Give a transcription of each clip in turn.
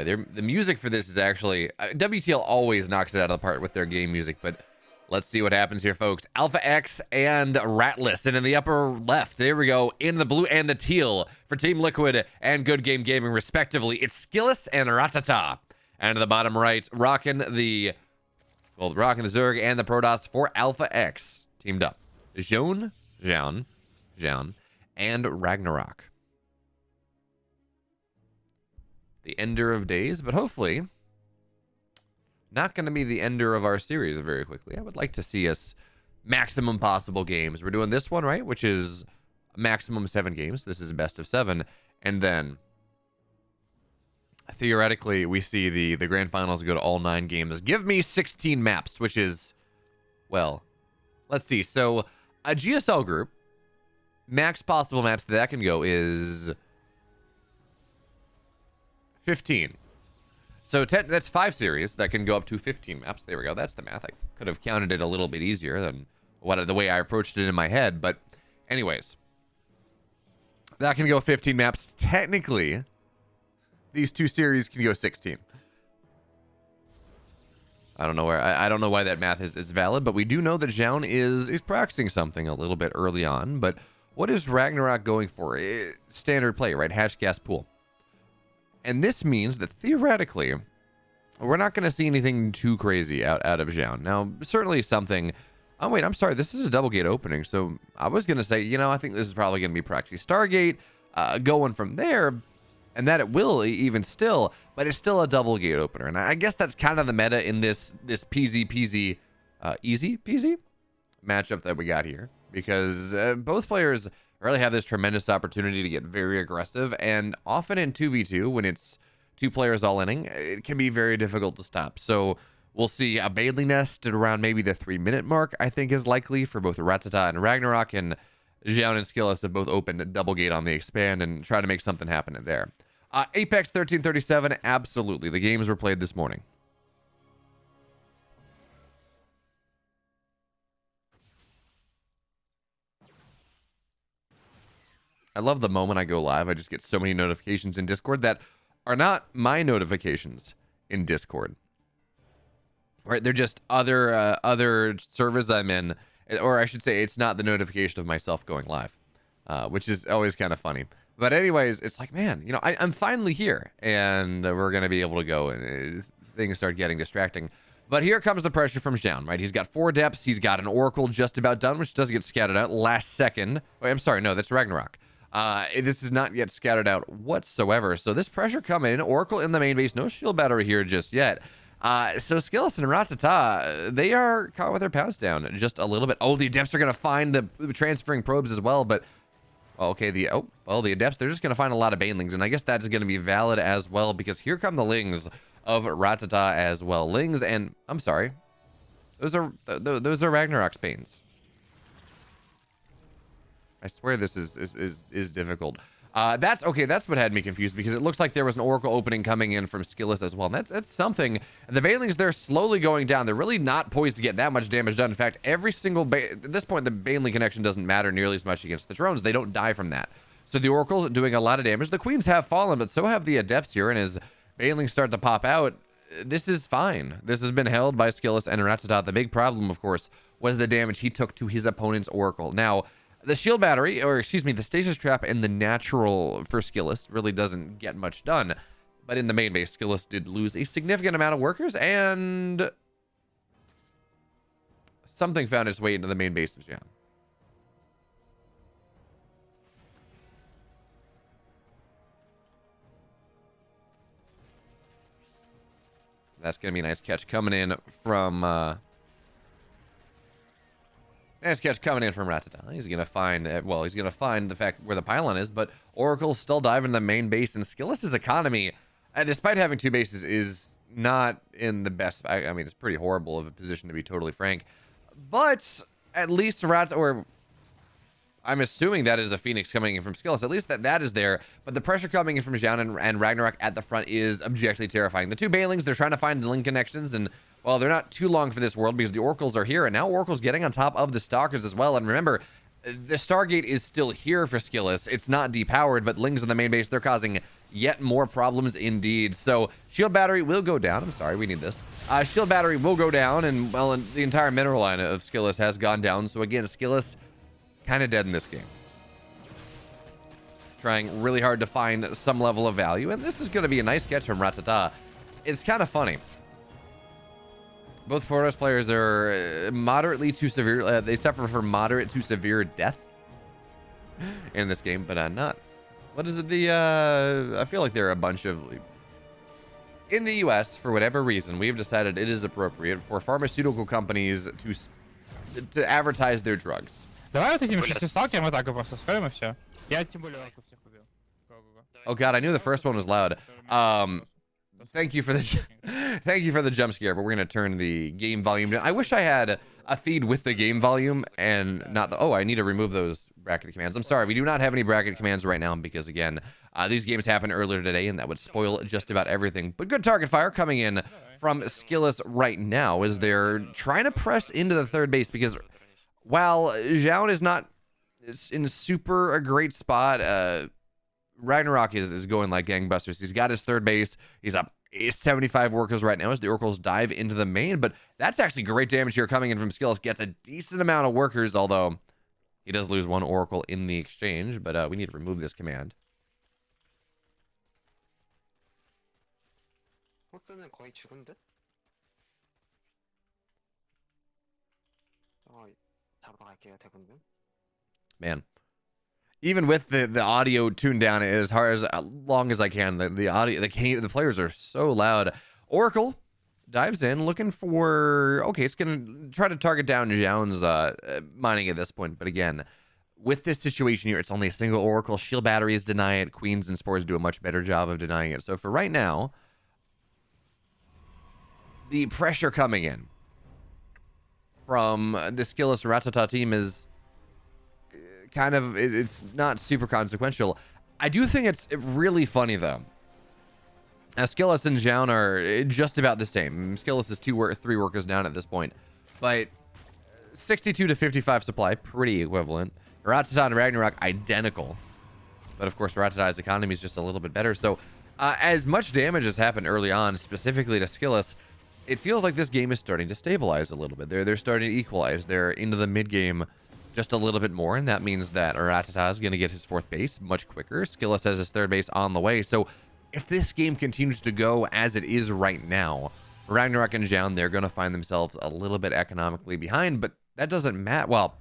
way. The music for this is actually... WTL always knocks it out of the park with their game music, but let's see what happens here, folks. AlphaX and Ratlous. And in the upper left, there we go, in the blue and the teal for Team Liquid and Good Game Gaming, respectively. It's SKillous and Ratatta. And in the bottom right, rocking the Zerg and the Protoss for AlphaX. Teamed up. Zoun, and Ragnarok. The ender of days, but hopefully not going to be the ender of our series very quickly. I would like to see us maximum possible games. We're doing this one, right? Which is maximum 7 games. This is a best of 7. And then theoretically, we see the grand finals go to all 9 games. Give me 16 maps, which is, well, let's see. So a GSL group, max possible maps that can go is 15. So that's 5 series that can go up to 15 maps. There we go. That's the math. I could have counted it a little bit easier than the way I approached it in my head. But anyways, that can go 15 maps. Technically, these 2 series can go 16. I don't know I don't know why that math is valid, but we do know that Zoun is practicing something a little bit early on. But what is Ragnarok going for? Standard play, right? Hash gas pool. And this means that theoretically, we're not going to see anything too crazy out of Zoun. Now, certainly something... Oh, wait, I'm sorry. This is a double gate opening. So I was going to say, I think this is probably going to be proxy Stargate going from there, and that it will even still, but it's still a double gate opener. And I guess that's kind of the meta in this easy peasy matchup that we got here, because both players really have this tremendous opportunity to get very aggressive, and often in 2v2, when it's 2 players all inning, it can be very difficult to stop. So we'll see a Bailey nest at around maybe the 3-minute mark, I think is likely for both Ratatta and Ragnarok, and Zoun and SKillous have both opened a double gate on the expand and try to make something happen in there. Apex 1337, absolutely. The games were played this morning. I love the moment I go live. I just get so many notifications in Discord that are not my notifications in Discord. Right? They're just other servers I'm in, or I should say, it's not the notification of myself going live, which is always kind of funny. But anyways, it's like, man, I'm finally here, and we're gonna be able to go, and things start getting distracting. But here comes the pressure from Zoun, right? He's got 4 depths. He's got an Oracle just about done, which does get scattered out last second. Wait, I'm sorry, no, that's Ragnarok. This is not yet scattered out whatsoever. So this pressure coming in. Oracle in the main base. No shield battery here just yet. So SKillous and Ratatta, they are caught with their pounds down just a little bit. Oh, the Adepts are going to find the transferring probes as well. But, okay, the Adepts, they're just going to find a lot of Banelings. And I guess that's going to be valid as well, because here come the Lings of Ratatta as well. Lings and, I'm sorry, those are Ragnarok's Banes. I swear this is difficult. That's what had me confused, because it looks like there was an Oracle opening coming in from SKillous as well. And that's something. The Banelings, they're slowly going down. They're really not poised to get that much damage done. In fact, every single at this point, the Baneling connection doesn't matter nearly as much against the drones. They don't die from that. So the Oracle's doing a lot of damage. The Queens have fallen, but so have the Adepts here. And as Banelings start to pop out, this is fine. This has been held by SKillous and Ratatta. The big problem, of course, was the damage he took to his opponent's Oracle. Now, the shield battery, or excuse me, the stasis trap and the natural for SKillous really doesn't get much done. But in the main base, SKillous did lose a significant amount of workers, and something found its way into the main base of Zoun. That's going to be a nice catch coming in from... Nice catch coming in from Rattata. He's going to find, he's going to find the fact where the pylon is, but Oracle's still diving the main base, and SKillous's economy, despite having 2 bases, is not in the best. I mean, it's pretty horrible of a position, to be totally frank. But at least I'm assuming that is a Phoenix coming in from SKillous. At least that is there. But the pressure coming in from Zoun and Ragnarok at the front is objectively terrifying. The 2 Banelings, they're trying to find the link connections, and well, they're not too long for this world, because the Oracles are here, and now Oracle's getting on top of the Stalkers as well. And remember, the Stargate is still here for SKillous. It's not depowered, but Lings in the main base, they're causing yet more problems indeed. So shield battery will go down. I'm sorry, we need this. Shield battery will go down, and well, the entire mineral line of SKillous has gone down. So again, SKillous kind of dead in this game. Trying really hard to find some level of value, and this is going to be a nice catch from Ratatta. It's kind of funny. Both Protoss players are moderately to severe. They suffer from moderate to severe death in this game, but not. What is it? I feel like there are a bunch of. In the U.S., for whatever reason, we've decided it is appropriate for pharmaceutical companies to advertise their drugs. Давай вот этим шестисталкером вот так и просто скажем и все. Я тем более орков всех убил. Oh god, I knew the first one was loud. Thank you for the jump scare, but we're gonna turn the game volume down. I wish I had a feed with the game volume and not the. Oh, I need to remove those bracket commands. I'm sorry, we do not have any bracket commands right now because again, these games happened earlier today, and that would spoil just about everything. But good target fire coming in from SKillous right now as they're trying to press into the third base because while Zoun is not in super a great spot, Ragnarok is going like gangbusters. He's got his third base. He's up 75 workers right now as the Oracles dive into the main, but that's actually great damage here coming in from SKillous. Gets a decent amount of workers, although he does lose one Oracle in the exchange, but we need to remove this command. Man, even with the audio tuned down as hard as long as I can, the audio, the players are so loud. Oracle dives in looking for, okay, it's gonna try to target down Zoun's mining at this point, but again, with this situation here, it's only a single Oracle. Shield batteries deny it. Queens and Spores do a much better job of denying it. So for right now, the pressure coming in from the SKillous Rattata team is kind of, it's not super consequential. I do think it's really funny though. SKillous and Zoun are just about the same. SKillous is 3 workers down at this point, but 62 to 55 supply, pretty equivalent. Rattata and Ragnarok identical, but of course Rattata's economy is just a little bit better. So as much damage has happened early on, specifically to SKillous, it feels like this game is starting to stabilize a little bit. They're starting to equalize. They're into the mid game just a little bit more, and that means that Rattata is going to get his 4th base much quicker. SKillous has his 3rd base on the way. So if this game continues to go as it is right now, Ragnarok and Zoun, they're going to find themselves a little bit economically behind, but that doesn't matter. Well,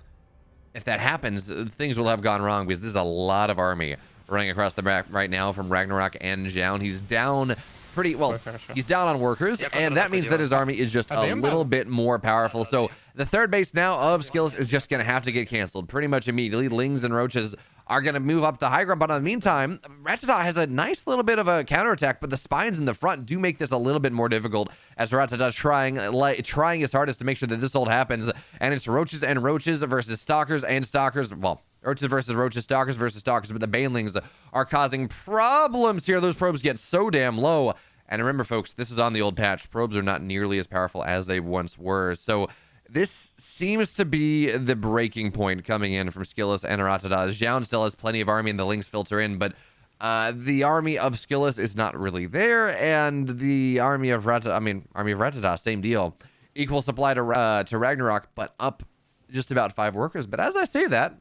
if that happens, things will have gone wrong because there's a lot of army running across the back right now from Ragnarok and Zoun. He's down pretty well. He's down on workers, and that means that his army is just a little bit more powerful. So the 3rd base now of SKillous is just going to have to get canceled pretty much immediately. Lings and Roaches are going to move up the high ground, but in the meantime, Rattata has a nice little bit of a counterattack, but the spines in the front do make this a little bit more difficult as Rattata trying his hardest to make sure that this hold happens, and it's Roaches and Roaches versus Stalkers and Stalkers. Well, Roaches versus Roaches, Stalkers versus Stalkers, but the Banelings are causing problems here. Those probes get so damn low, and remember, folks, this is on the old patch. Probes are not nearly as powerful as they once were, so this seems to be the breaking point coming in from SKillous and Rattata. Zoun still has plenty of army and the Lings filter in, but the army of SKillous is not really there, and the army of Rattata, same deal. Equal supply to Ragnarok, but up just about 5 workers. But as I say that,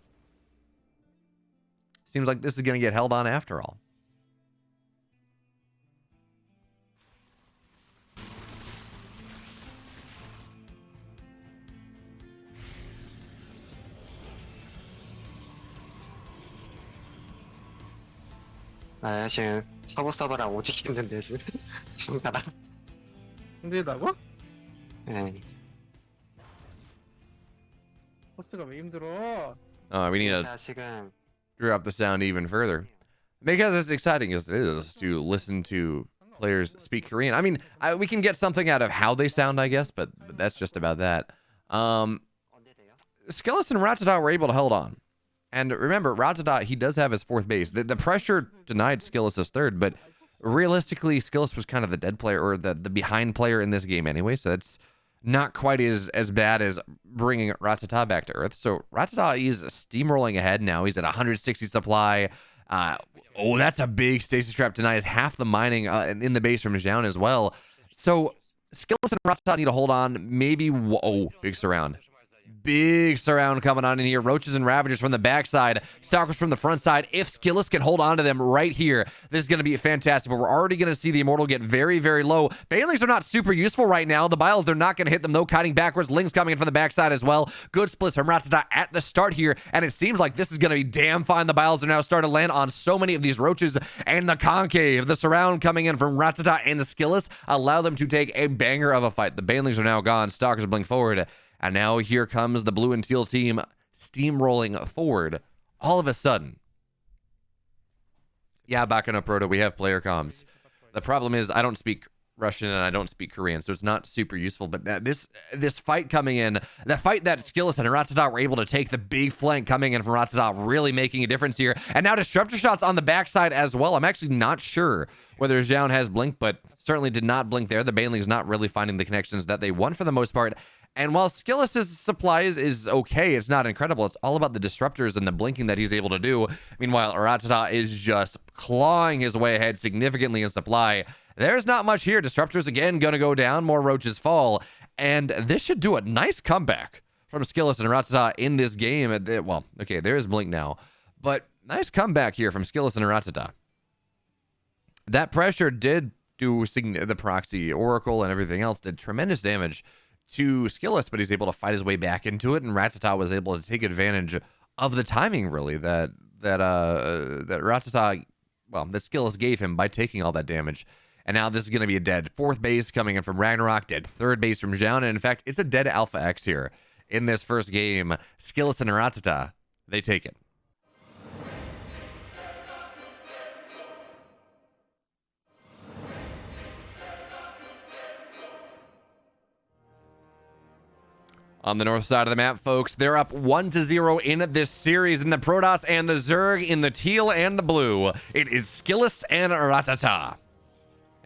seems like this is going to get held on after all. 지금 서버랑 오직 힘든데 지금 성사라. 힘들다고? 네. 호스가 왜 힘들어? We need to 지금 drop the sound even further because as exciting as it is to listen to players speak Korean. I mean, we can get something out of how they sound, I guess, but that's just about that. SKillous and Rattata were able to hold on. And remember, Rattata, he does have his 4th base. The pressure denied SKillous' 3rd, but realistically, SKillous was kind of the dead player or the behind player in this game anyway, so it's not quite as bad as bringing Rattata back to Earth. So Rattata is steamrolling ahead now. He's at 160 supply. Oh, that's a big stasis trap. Denies half the mining in the base from Zoun as well. So SKillous and Rattata need to hold on. Maybe. Oh, big surround. Big surround coming on in here. Roaches and Ravagers from the backside. Stalkers from the front side. If SKillous can hold on to them right here, this is going to be fantastic. But we're already going to see the Immortal get very, very low. Banelings are not super useful right now. The Biles, they're not going to hit them, though. Kiting backwards. Lings coming in from the backside as well. Good splits from Rattata at the start here. And it seems like this is going to be damn fine. The Biles are now starting to land on so many of these Roaches. And the Concave, the surround coming in from Rattata and the SKillous, allow them to take a banger of a fight. The Banelings are now gone. Stalkers are blink forward. And now here comes the blue and teal team steamrolling forward. All of a sudden. Yeah, back in Uproto, we have player comms. The problem is I don't speak Russian and I don't speak Korean, so it's not super useful. But this fight coming in, the fight that SKillous and Rattata were able to take, the big flank coming in from Rattata really making a difference here. And now Disruptor shots on the backside as well. I'm actually not sure whether Zoun has blink, but certainly did not blink there. The Baneling's not really finding the connections that they want for the most part. And while SKillous' supply is okay, it's not incredible. It's all about the disruptors and the blinking that he's able to do. Meanwhile, Rattata is just clawing his way ahead significantly in supply. There's not much here. Disruptors, again, going to go down. More Roaches fall. And this should do a nice comeback from SKillous and Rattata in this game. Well, okay, there is blink now. But nice comeback here from SKillous and Rattata. That pressure did do the proxy oracle and everything else did tremendous damage to SKillous, but he's able to fight his way back into it, and Rattata was able to take advantage of the timing, really, that Rattata, well, that SKillous gave him by taking all that damage. And now this is going to be a dead fourth base coming in from Ragnarok, dead third base from Zoun, and in fact, it's a dead AlphaX here in this first game. SKillous and Rattata, they take it. On the north side of the map, folks, they're up 1-0 in this series in the Protoss and the Zerg in the teal and the blue. It is SKillous and Rattata.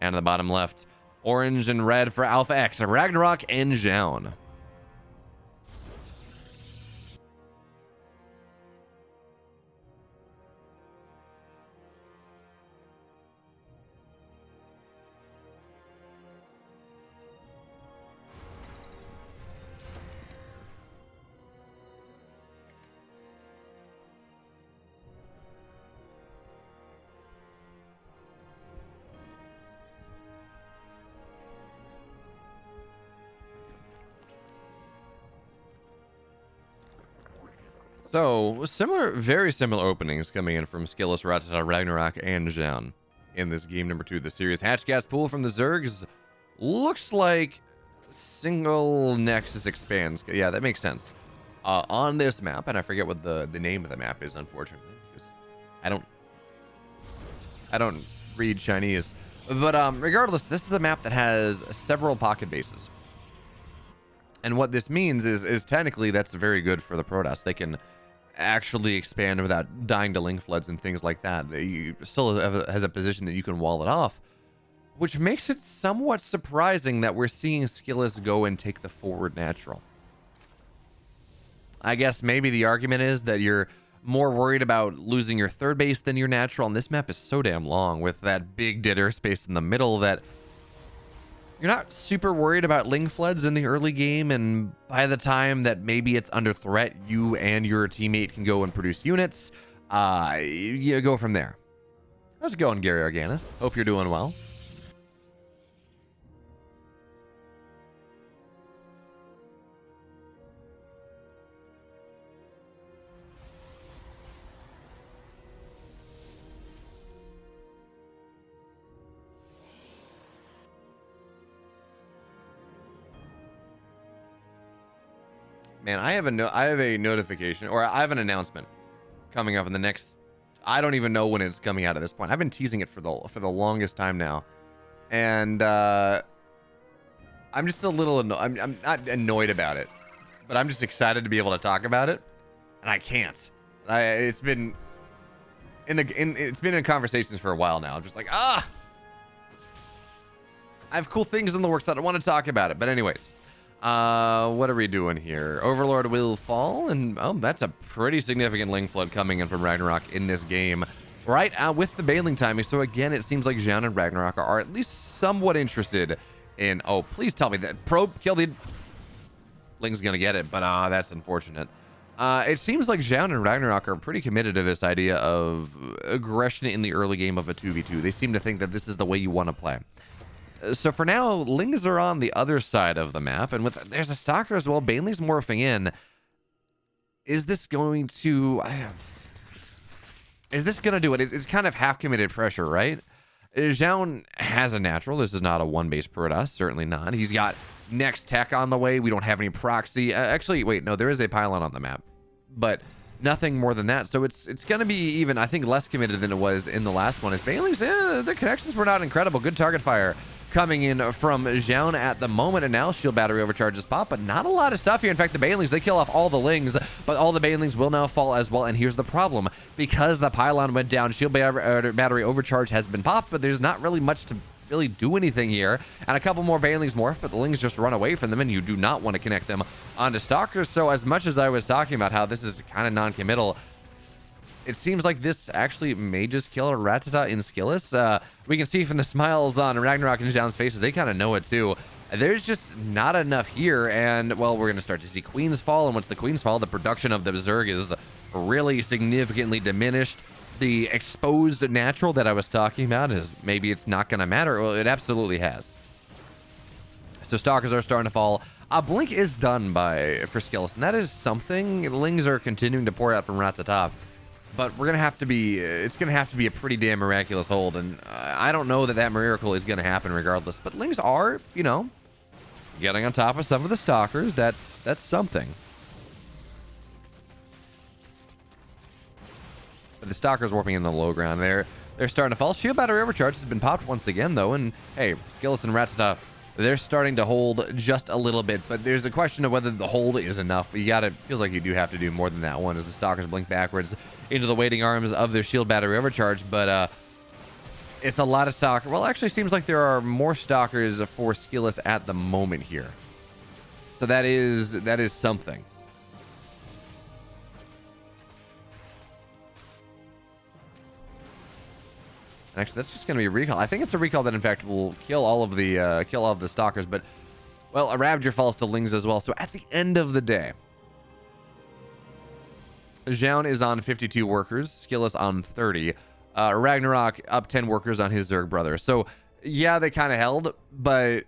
And on the bottom left, orange and red for AlphaX, Ragnarok and Zoun. So, very similar openings coming in from SKillous, Rattata, Ragnarok, and Zoun in this game number 2 of the series. Hatch gas pool from the Zergs looks like single Nexus expands. Yeah, that makes sense. On this map, and I forget what the name of the map is, unfortunately, because I don't read Chinese. But regardless, this is a map that has several pocket bases. And what this means is technically that's very good for the Protoss. They can actually expand without dying to link floods and things like that. You still has a position that you can wall it off, which makes it somewhat surprising that we're seeing SKillous go and take the forward natural. I guess maybe the argument is that you're more worried about losing your third base than your natural, and this map is so damn long with that big dead airspace in the middle that you're not super worried about link floods in the early game, and by the time that maybe it's under threat, you and your teammate can go and produce units. You go from there. How's it going, Gary Arganis? Hope you're doing well. Man, I have a notification, or I have an announcement coming up in the next. I don't even know when it's coming out at this point. I've been teasing it for the longest time now, and I'm just a little I'm not annoyed about it, but I'm just excited to be able to talk about it, and I can't. It's been in conversations for a while now. I'm just like, I have cool things in the works that I want to talk about it, but anyways. What are we doing here? Overlord will fall, and that's a pretty significant link flood coming in from Ragnarok in this game. right with the bailing timing. So again, it seems like Zoun and Ragnarok are at least somewhat interested in... Oh, please tell me that probe kill the... Ling's gonna get it, but that's unfortunate. It seems like Zoun and Ragnarok are pretty committed to this idea of aggression in the early game of a 2v2. They seem to think that this is the way you want to play. So for now, Lings are on the other side of the map, and with there's a Stalker as well. Bailey's morphing in. Is this going to... Is this going to do it? It's kind of half-committed pressure, right? Zoun has a natural. This is not a one-base Ratatta. Certainly not. He's got next tech on the way. We don't have any proxy. Actually, wait, no, there is a pylon on the map, but nothing more than that. So it's going to be even, I think, less committed than it was in the last one. As Bailey's, the connections were not incredible. Good target fire coming in from Zoun at the moment, and now shield battery overcharges pop, but not a lot of stuff here. In fact, the Banelings, they kill off all the Lings, but all the Banelings will now fall as well. And here's the problem: because the pylon went down, shield battery overcharge has been popped, but there's not really much to really do anything here. And a couple more Banelings morph, but the Lings just run away from them, and you do not want to connect them onto Stalkers. So as much as I was talking about how this is kind of non-committal, it seems like this actually may just kill a Ratatta in SKillous. We can see from the smiles on Ragnarok and Zoun's faces, they kind of know it too. There's just not enough here, and, well, we're going to start to see Queens fall, and once the Queens fall, the production of the Zerg is really significantly diminished. The exposed natural that I was talking about is maybe it's not going to matter. Well, it absolutely has. So Stalkers are starting to fall. Blink is done for SKillous, and that is something. Lings are continuing to pour out from Ratatta. But we're gonna have to be. It's gonna have to be a pretty damn miraculous hold, and I don't know that miracle is gonna happen regardless. But Lings are, you know, getting on top of some of the Stalkers. That's something. But the Stalkers warping in the low ground. They're starting to fall. Shield battery overcharge has been popped once again, though, and hey, SKillous and Rattata, they're starting to hold just a little bit, but there's a question of whether the hold is enough. Feels like you do have to do more than that one as the Stalkers blink backwards into the waiting arms of their shield battery overcharge, but it's a lot of Stalker. Well, actually seems like there are more Stalkers for SKillous at the moment here. So that is something. Actually, that's just going to be a recall. I think it's a recall that, in fact, will kill all of the Stalkers. But, well, a Ravager falls to Lings as well. So at the end of the day, Zoun is on 52 workers, SKillous on 30. Ragnarok up 10 workers on his Zerg brother. So, yeah, they kind of held, but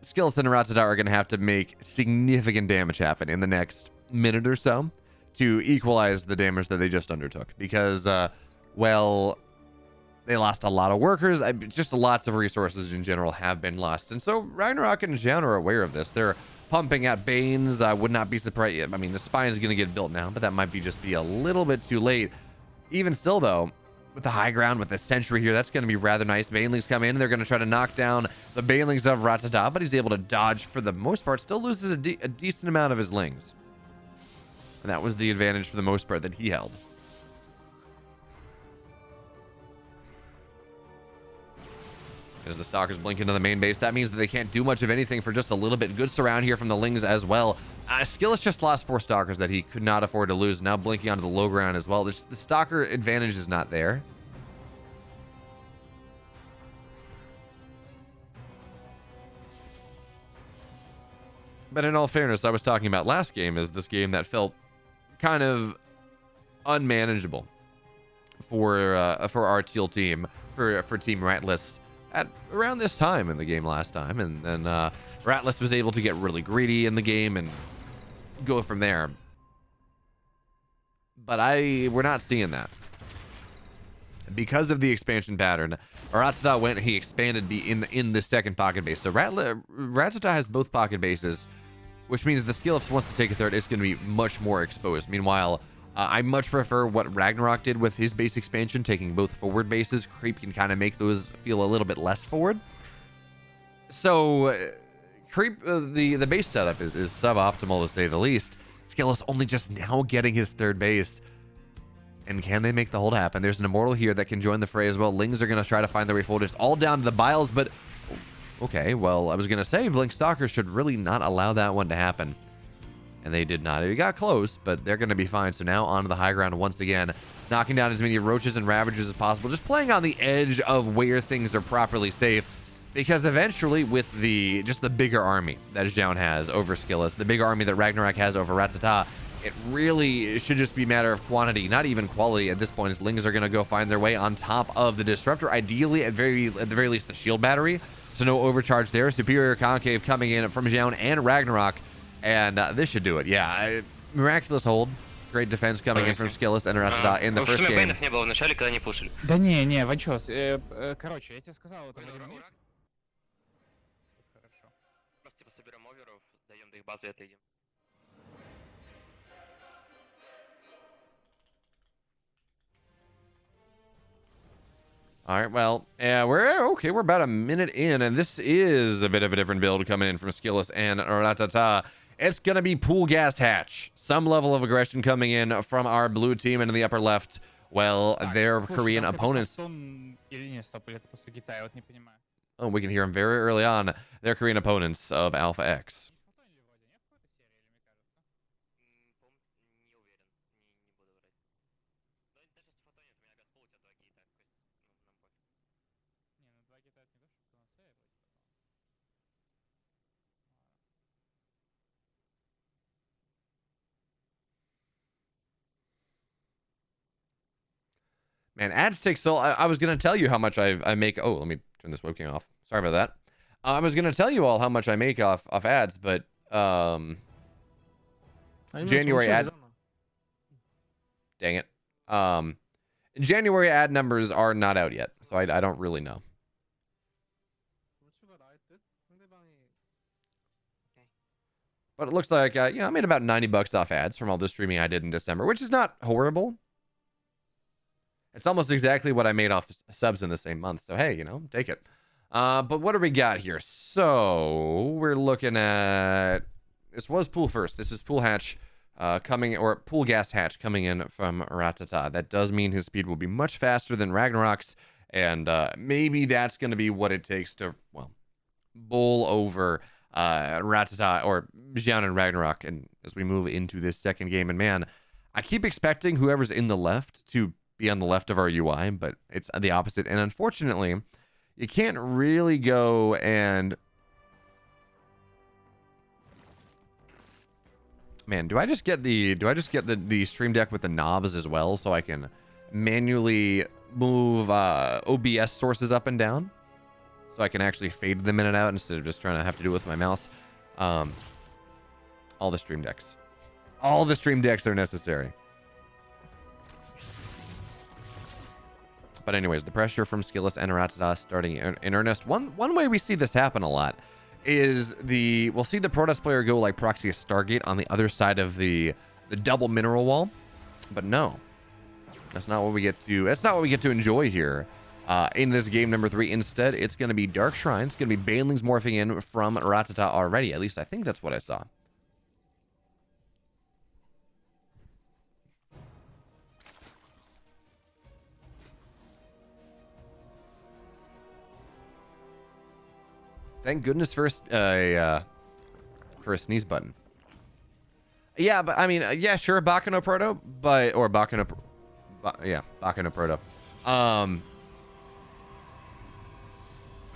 SKillous and Ratatta are going to have to make significant damage happen in the next minute or so to equalize the damage that they just undertook. Because, well, they lost a lot of workers. Just lots of resources in general have been lost. And so Ragnarok and Zoun are aware of this. They're pumping at Banes. I would not be surprised. I mean, the spine is going to get built now, but that might just be a little bit too late. Even still, though, with the high ground, with the sentry here, that's going to be rather nice. Banelings come in. They're going to try to knock down the Banelings of Ratatta, but he's able to dodge for the most part. Still loses a decent amount of his Lings. And that was the advantage for the most part that he held. As the Stalkers blink into the main base, that means that they can't do much of anything for just a little bit. Good surround here from the Lings as well. SKillous just lost 4 Stalkers that he could not afford to lose. Now blinking onto the low ground as well. The Stalker advantage is not there. But in all fairness, I was talking about last game as this game that felt kind of unmanageable for our teal team, for Team Ratlous. At around this time in the game last time, and then Ratlous was able to get really greedy in the game and go from there. But we're not seeing that because of the expansion pattern. Ratatta went, he expanded in the second pocket base. So Ratatta has both pocket bases, which means the SKillous wants to take a third. It's going to be much more exposed. Meanwhile, I much prefer what Ragnarok did with his base expansion, taking both forward bases. Creep can kind of make those feel a little bit less forward. So, Creep, the base setup is suboptimal to say the least. SKillous only just now getting his third base. And can they make the hold happen? There's an Immortal here that can join the fray as well. Lings are going to try to find their way forward. It's all down to the Biles, but... Okay, well, I was going to say Blink Stalker should really not allow that one to happen. And they did not. It got close, but they're going to be fine. So now onto the high ground once again, knocking down as many roaches and ravagers as possible, just playing on the edge of where things are properly safe. Because eventually, with the bigger army that Zoun has over SKillous, the bigger army that Ragnarok has over Ratatta, it really should just be a matter of quantity, not even quality at this point, as Lings are going to go find their way on top of the Disruptor, ideally at the very least the shield battery, so no overcharge there. Superior Concave coming in from Zoun and Ragnarok, and this should do it. Yeah, miraculous hold. Great defense coming in from SKillous and Rattata in the first game. Да не, Ванчос, короче, я тебе сказал, это Хорошо. Просто типа соберем оверов, даем до их базы и отойдем. All right, well, yeah, we're about a minute in, and this is a bit of a different build coming in from SKillous and Rattata. It's going to be pool gas hatch. Some level of aggression coming in from our blue team into the upper left. Well, their Korean opponents... Oh, we can hear them very early on. Their Korean opponents of AlphaX. Man, ads take so... I was going to tell you how much I make... Oh, let me turn this webcam off. Sorry about that. I was going to tell you all how much I make off ads, but... January ad... Dang it. January ad numbers are not out yet, so I don't really know. But it looks like, I made about $90 off ads from all the streaming I did in December, which is not horrible. It's almost exactly what I made off subs in the same month. So, hey, take it. But what do we got here? So, we're looking at... This was pool first. This is pool hatch pool gas hatch coming in from Ratatta. That does mean his speed will be much faster than Ragnarok's. And maybe that's going to be what it takes to, well, bowl over Rattata or Zoun and Ragnarok. And as we move into this second game, and man, I keep expecting whoever's in the left to be on the left of our UI, but it's the opposite. And unfortunately, you can't really go and... Man, do I just get the stream deck with the knobs as well, so I can manually move OBS sources up and down, so I can actually fade them in and out instead of just trying to have to do it with my mouse? All the stream decks are necessary. But anyways, the pressure from SKillous and Rattata starting in earnest. One way we see this happen a lot is we'll see the Protest player go like proxy a Stargate on the other side of the double mineral wall. But no, that's not what we get to enjoy here in this game number 3. Instead, it's going to be Dark Shrine. It's going to be Banelings morphing in from Rattata already. At least I think that's what I saw. Thank goodness for a sneeze button. Yeah, but I mean, yeah, sure, Bakano Proto, Bakano Proto.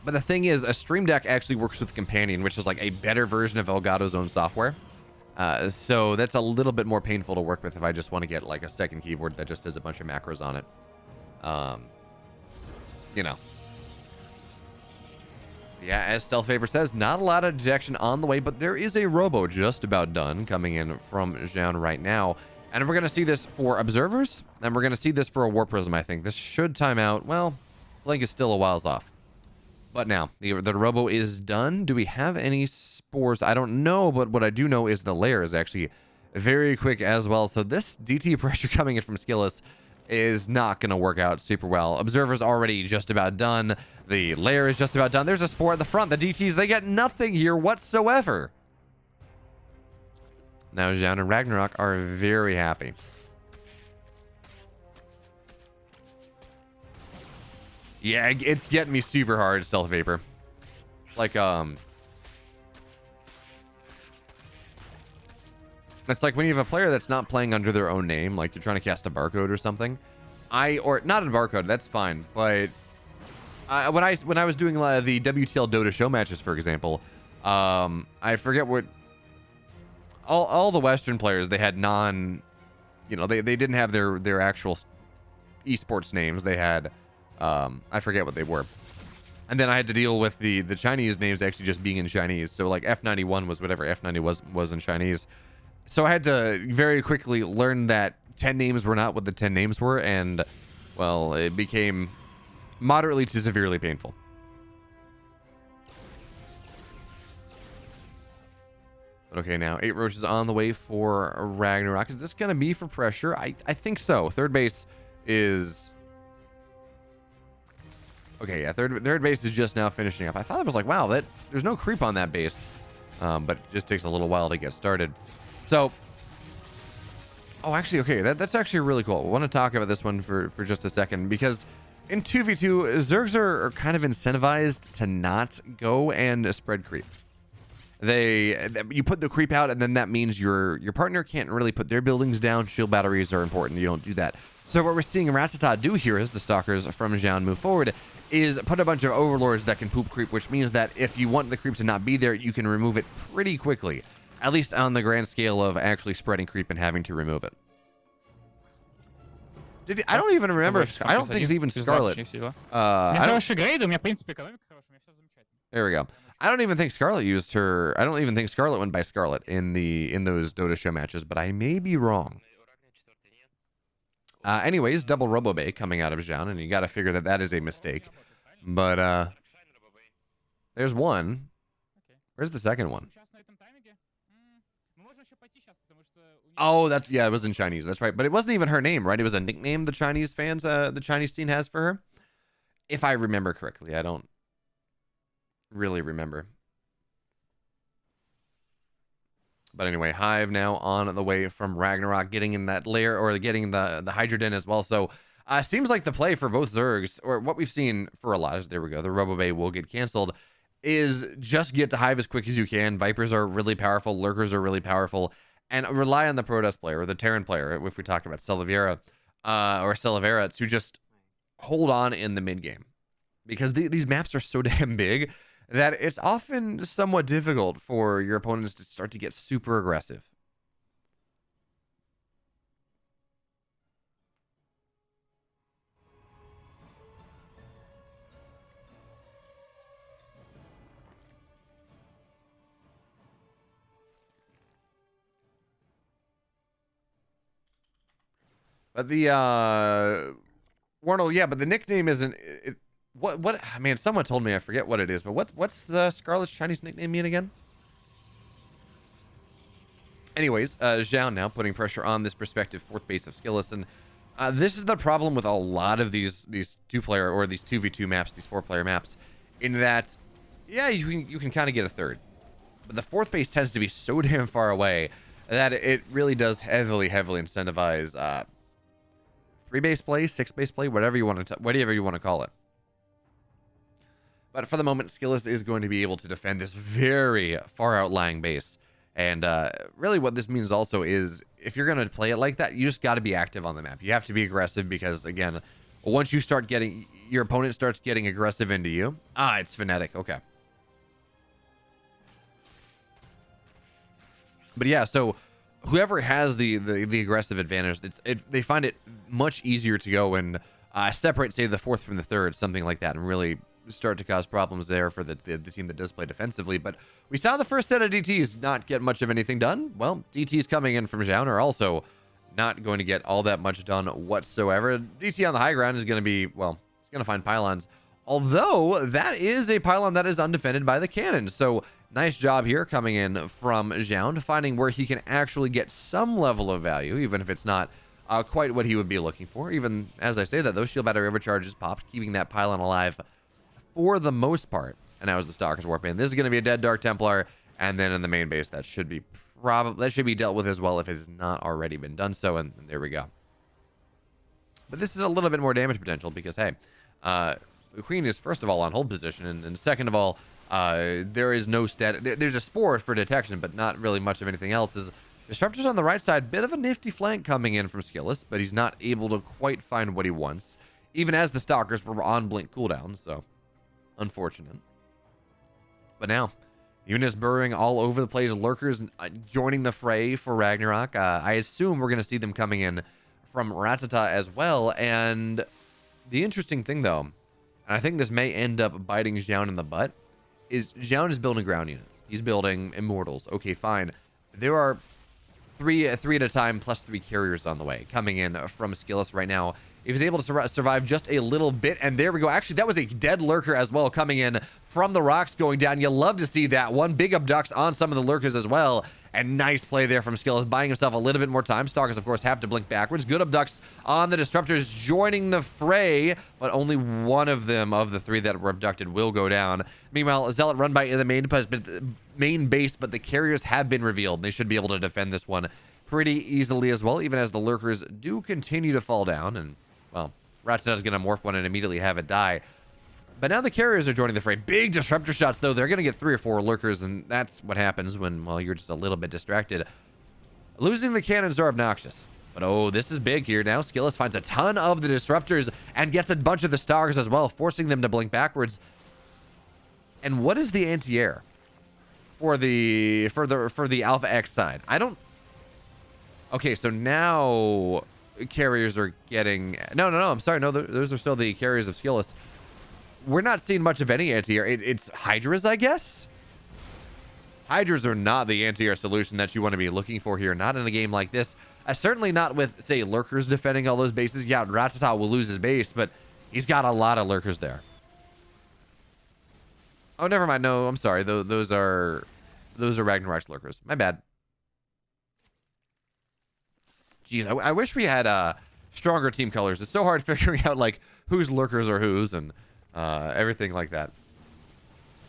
But the thing is, a Stream Deck actually works with Companion, which is like a better version of Elgato's own software. So that's a little bit more painful to work with if I just want to get like a second keyboard that just has a bunch of macros on it. Yeah, as Stealth Vapor says, not a lot of detection on the way, but there is a Robo just about done coming in from Zoun right now. And we're going to see this for Observers, and we're going to see this for a War Prism, I think. This should time out. Well, Blink is still a whiles off. But now, the Robo is done. Do we have any spores? I don't know, but what I do know is the layer is actually very quick as well. So this DT pressure coming in from SKillous is not going to work out super well. Observer's already just about done. The layer is just about done. There's a spore at the front. The DTs, they get nothing here whatsoever. Now Zoun and Ragnarok are very happy. Yeah, it's getting me super hard, Stealth Vapor. Like, It's like when you have a player that's not playing under their own name, like you're trying to cast a barcode or something. Or not a barcode, that's fine. But when I was doing the WTL Dota show matches, for example, I forget what all the Western players, they had they didn't have their actual esports names. They had I forget what they were. And then I had to deal with the Chinese names actually just being in Chinese. So like F91 was whatever F90 was in Chinese. So I had to very quickly learn that 10 names were not what the 10 names were, and well, it became moderately to severely painful. But okay, now 8 roaches on the way for Ragnarok. Is this going to be for pressure? I think so. Third base is... Okay, yeah, third base is just now finishing up. I thought it was like, wow, there's no creep on that base. But it just takes a little while to get started. So, oh, actually, okay, that's actually really cool. I want to talk about this one for just a second, because in 2v2, Zergs are kind of incentivized to not go and spread creep. You put the creep out, and then that means your partner can't really put their buildings down. Shield batteries are important. You don't do that. So what we're seeing Ratatta do here as the stalkers from Zoun move forward is put a bunch of overlords that can poop creep, which means that if you want the creep to not be there, you can remove it pretty quickly. At least on the grand scale of actually spreading creep and having to remove it. I don't even remember if... I don't think it's even Scarlet. Хороший грейд, у меня, в принципе, экономика хорошая, у меня всё замечательно. There we go. I don't even think Scarlet used her... I don't even think Scarlet went by Scarlet in those Dota show matches, but I may be wrong. Anyways, double Robobay coming out of Zoun, and you got to figure that is a mistake. But there's one. Where's the second one? Oh, it was in Chinese. That's right. But it wasn't even her name, right? It was a nickname the Chinese fans, the Chinese scene has for her. If I remember correctly. I don't really remember. But anyway, Hive now on the way from Ragnarok, getting in that lair, or getting the Hydra Den as well. So seems like the play for both Zergs, or what we've seen for a lot, there we go, the Robobay will get canceled, is just get to Hive as quick as you can. Vipers are really powerful, Lurkers are really powerful, and rely on the Protoss player, or the Terran player, if we talk about Celavera, to just hold on in the mid game. Because these maps are so damn big that it's often somewhat difficult for your opponents to start to get super aggressive. But the Warnell, yeah, but the nickname isn't what I mean, someone told me, I forget what it is, but what's the Scarlet's Chinese nickname mean again? Anyways, Zoun now putting pressure on this prospective fourth base of SKillous, and this is the problem with a lot of these 2-player or these 2v2 maps, these 4-player maps, in that, yeah, you can kind of get a third, but the fourth base tends to be so damn far away that it really does heavily incentivize 3-base play, 6-base play, whatever you want to call it. But for the moment, SKillous is going to be able to defend this very far outlying base. And really what this means also is, if you're going to play it like that, you just got to be active on the map. You have to be aggressive because, again, once you start getting... your opponent starts getting aggressive into you... it's phonetic. Okay. But yeah, so whoever has the aggressive advantage, they find it much easier to go and separate, say, the fourth from the third, something like that, and really start to cause problems there for the team that does play defensively. But we saw the first set of DTs not get much of anything done. Well, DTs coming in from Zoun are also not going to get all that much done whatsoever. DT on the high ground is going to be, well, it's going to find pylons. Although, that is a pylon that is undefended by the cannon. So, nice job here coming in from Zoun, finding where he can actually get some level of value, even if it's not quite what he would be looking for. Even, as I say that, those shield battery overcharges popped, keeping that pylon alive for the most part. And now as the Stalkers warp in, this is going to be a dead Dark Templar, and then in the main base, that should be dealt with as well if it has not already been done so, and there we go. But this is a little bit more damage potential because, hey, the Queen is first of all on hold position, and second of all, there is no there's a spore for detection, but not really much of anything else. Is Disruptor's on the right side. Bit of a nifty flank coming in from SKillous, but he's not able to quite find what he wants, even as the Stalkers were on blink cooldown, so unfortunate. But now, units burrowing all over the place. Lurkers joining the fray for Ragnarok. I assume we're going to see them coming in from Ratatta as well. And the interesting thing, though, and I think this may end up biting Zoun in the butt, is Zoun is building ground units. He's building Immortals. Okay, fine. There are three at a time plus 3 carriers on the way coming in from SKillous right now. If he's able to survive just a little bit, and there we go. Actually, that was a dead lurker as well coming in from the rocks going down. You love to see that. One big abducts on some of the lurkers as well. And nice play there from SKillous, buying himself a little bit more time. Stalkers, of course, have to blink backwards. Good abducts on the Disruptors joining the fray, but only one of them, of the 3 that were abducted, will go down. Meanwhile, Zealot run by the main base, but the carriers have been revealed. They should be able to defend this one pretty easily as well, even as the lurkers do continue to fall down. And, well, Rattata is going to morph one and immediately have it die. But now the carriers are joining the fray. Big disruptor shots, though. They're going to get 3 or 4 lurkers, and that's what happens when, well, you're just a little bit distracted. Losing the cannons are obnoxious. But, oh, this is big here. Now SKillous finds a ton of the disruptors and gets a bunch of the stars as well, forcing them to blink backwards. And what is the anti-air for the AlphaX side? I don't... Okay, so now carriers are getting... No, I'm sorry. No, those are still the carriers of SKillous. We're not seeing much of any anti-air. It's Hydras, I guess? Hydras are not the anti-air solution that you want to be looking for here. Not in a game like this. Certainly not with, say, lurkers defending all those bases. Yeah, Rattata will lose his base, but he's got a lot of lurkers there. Oh, never mind. No, I'm sorry. Those are Ragnarok's lurkers. My bad. Jeez, I wish we had stronger team colors. It's so hard figuring out, like, whose lurkers are whose and everything like that.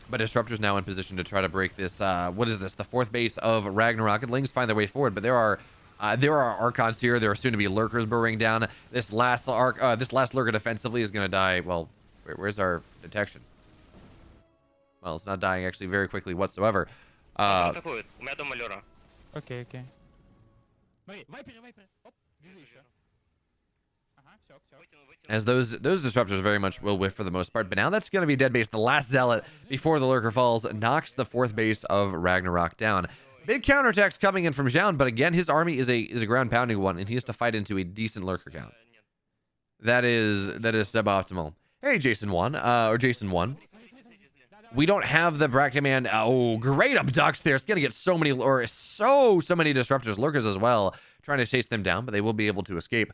But Disruptor's now in position to try to break this. What is this? The 4th base of Ragnarok. And Lings find their way forward, but there are Archons here. There are soon to be lurkers burrowing down. This last lurker defensively is going to die. Well, where's our detection? Well, it's not dying actually very quickly whatsoever. Атакуют. У меня дом Малера. Окей, окей. Вайперы. Оп, вижу еще. Ага, все. As those disruptors very much will whiff for the most part. But now that's going to be dead base. The last zealot before the lurker falls knocks the 4th base of Ragnarok down. Big counterattacks coming in from Zoun, but again, his army is a ground pounding one, and he has to fight into a decent lurker count. That is suboptimal. Hey, Jason 1, or Jason 1. We don't have the Bracket Command. Oh, great abducts there. It's going to get so many disruptors, lurkers as well, trying to chase them down, but they will be able to escape.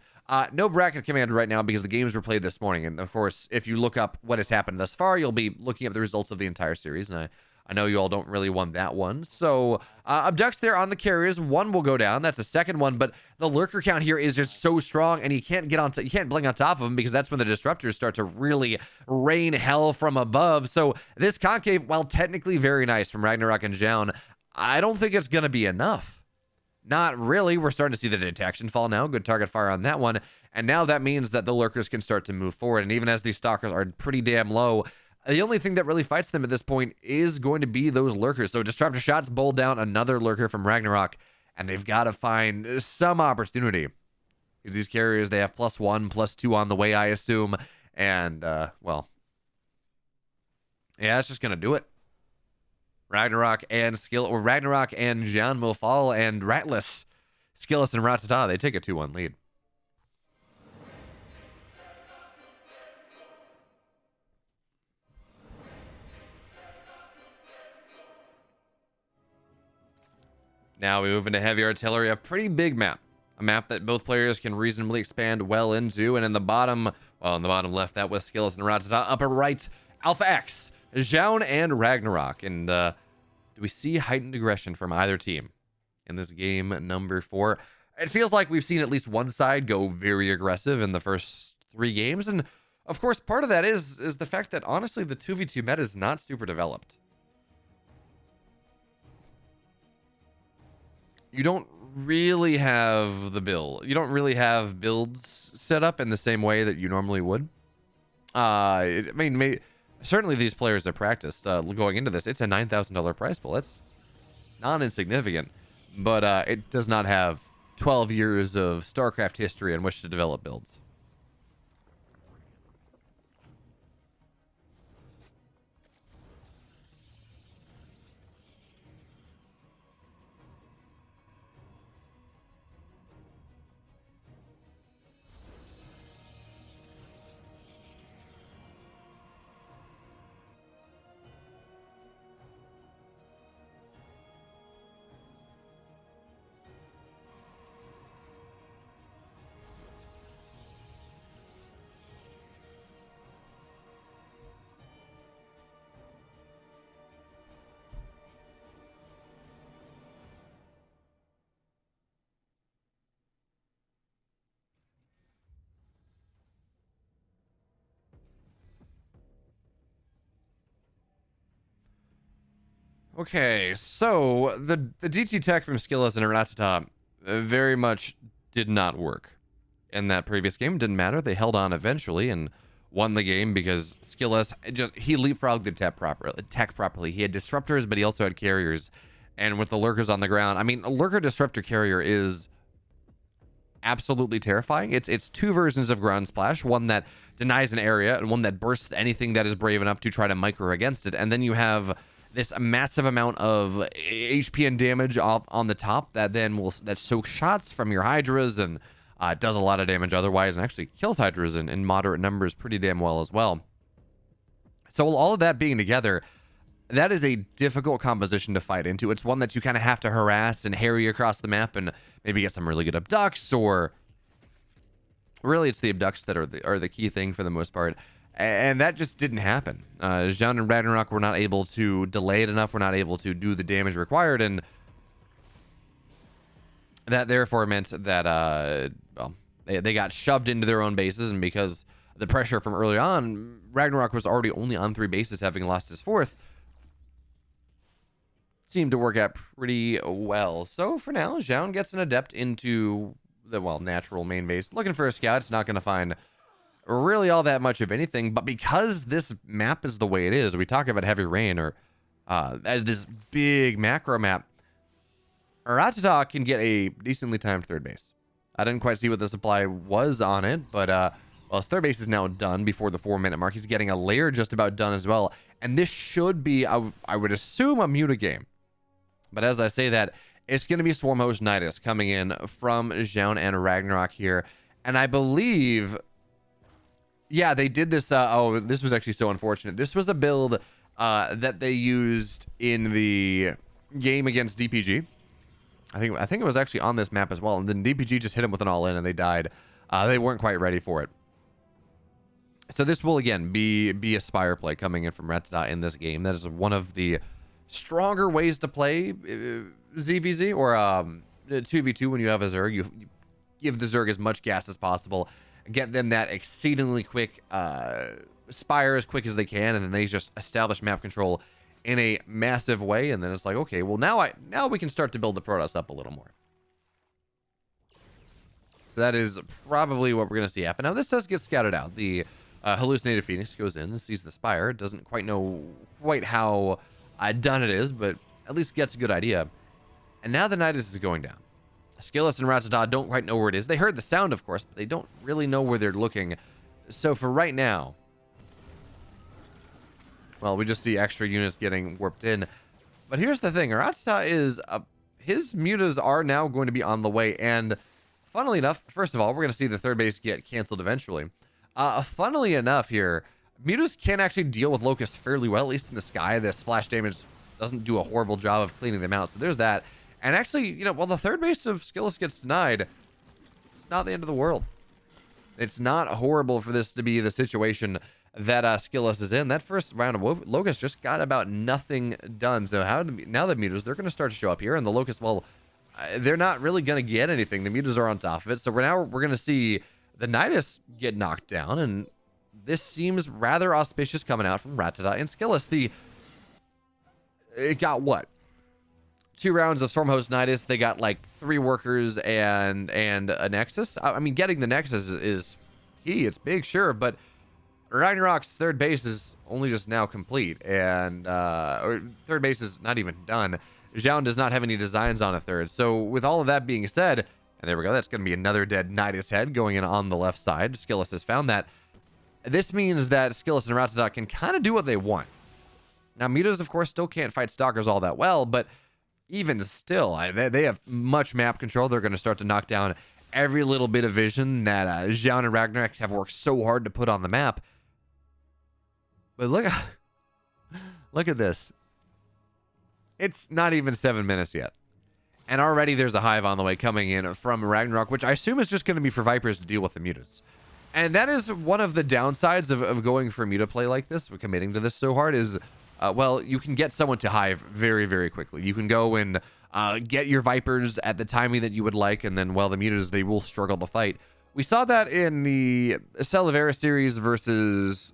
No Bracket Command right now because the games were played this morning. And of course, if you look up what has happened thus far, you'll be looking up the results of the entire series. And I know you all don't really want that one. So abducts there on the carriers. One will go down. That's the second one. But the lurker count here is just so strong, and you can't blink on top of them because that's when the disruptors start to really rain hell from above. So this concave, while technically very nice from Ragnarok and Zoun, I don't think it's going to be enough. Not really. We're starting to see the detection fall now. Good target fire on that one. And now that means that the lurkers can start to move forward. And even as these stalkers are pretty damn low, the only thing that really fights them at this point is going to be those lurkers. So disruptor shots bowl down another lurker from Ragnarok, and they've got to find some opportunity. Because these carriers, they have +1, +2 on the way, I assume. And, well, yeah, that's just going to do it. Ragnarok and Zoun will fall, and Ratlous, SKillous, and Rattata, they take a 2-1 lead. Now we move into heavy artillery, a pretty big map. A map that both players can reasonably expand well into. And in the bottom left, that was SKillous and Rattata. Upper right, AlphaX, Zoun and Ragnarok. And do we see heightened aggression from either team in this game number 4? It feels like we've seen at least one side go very aggressive in the first 3 games. And of course, part of that is the fact that honestly, the 2v2 meta is not super developed. You don't really have You don't really have builds set up in the same way that you normally would. Certainly these players have practiced going into this. It's a $9,000 prize pool. That's not insignificant. but it does not have 12 years of StarCraft history in which to develop builds. Okay, so the DT tech from SKillous and Ratatta very much did not work in that previous game. Didn't matter. They held on eventually and won the game because SKillous he leapfrogged the tech properly. He had disruptors, but he also had carriers. And with the lurkers on the ground, I mean, a lurker disruptor carrier is absolutely terrifying. It's two versions of ground splash, one that denies an area and one that bursts anything that is brave enough to try to micro against it. And then you have this massive amount of HP and damage on the top that then that soaks shots from your hydras and does a lot of damage otherwise, and actually kills hydras in moderate numbers pretty damn well as well. So all of that being together, that is a difficult composition to fight into. It's one that you kind of have to harass and harry across the map and maybe get some really good abducts, or really it's the abducts that are the key thing for the most part. And that just didn't happen. Zoun and Ragnarok were not able to delay it enough. We're not able to do the damage required, and that therefore meant that well, they got shoved into their own bases, and because the pressure from early on, Ragnarok was already only on 3 bases, having lost his 4th. Seemed to work out pretty well. So for now, Zoun gets an adept into the natural main base, looking for a scout. It's not going to find really all that much of anything, but because this map is the way it is, we talk about heavy rain or as this big macro map, Rattata can get a decently timed third base. I didn't quite see what the supply was on it, but well, his third base is now done before the 4-minute mark. He's getting a layer just about done as well, and this should be, I would assume, a muta game. But as I say that, it's going to be Swarm Host Nidus coming in from Zoun and Ragnarok here, and I believe, yeah, they did this. Oh, this was actually so unfortunate. This was a build that they used in the game against DPG. I think it was actually on this map as well. And then DPG just hit him with an all-in and they died. They weren't quite ready for it. So this will again be a Spire play coming in from Rattata in this game. That is one of the stronger ways to play ZVZ or 2v2 when you have a Zerg. You give the Zerg as much gas as possible. Get them that exceedingly quick Spire as quick as they can, and then they just establish map control in a massive way, and then it's like, okay, well now we can start to build the Protoss up a little more. So that is probably what we're going to see happen. Now this does get scouted out. The hallucinated Phoenix goes in and sees the Spire. Doesn't quite know how done it is, but at least gets a good idea. And now the Nidus is going down. SKillous and Rattata don't quite know where it is. They heard the sound, of course, but they don't really know where they're looking. So for right now, well, we just see extra units getting warped in. But here's the thing. Rattata is... his mutas are now going to be on the way. And funnily enough, first of all, we're going to see the third base get canceled eventually. Funnily enough here, mutas can actually deal with locusts fairly well, at least in the sky. The splash damage doesn't do a horrible job of cleaning them out. So there's that. And actually, you know, while the third base of SKillous gets denied, it's not the end of the world. It's not horrible for this to be the situation that SKillous is in. That first round of Locusts just got about nothing done. So now the mutas, they're going to start to show up here. And the Locusts, well, they're not really going to get anything. The mutas are on top of it. So we're going to see the Nidus get knocked down. And this seems rather auspicious coming out from Rattata and SKillous. It got what? 2 rounds of Stormhost Nidus. They got like 3 workers and a Nexus. I mean, getting the Nexus is key. It's big, sure, but Ragnarok's third base is only just now complete, and or third base is not even done. Zoun does not have any designs on a third. So with all of that being said, and there we go, that's going to be another dead Nidus head going in on the left side. SKillous has found that. This means that SKillous and Ratatta can kind of do what they want. Now, Mutas, of course, still can't fight Stalkers all that well, but even still, they have much map control. They're going to start to knock down every little bit of vision that Zoun and Ragnarok have worked so hard to put on the map. But look at this. It's not even 7 minutes yet. And already there's a hive on the way coming in from Ragnarok, which I assume is just going to be for Vipers to deal with the Mutas. And that is one of the downsides of going for Muta play like this, committing to this so hard, is, well, you can get someone to hive very, very quickly. You can go and get your Vipers at the timing that you would like, and then, well, the Mutas, they will struggle to fight. We saw that in the Salavera series versus...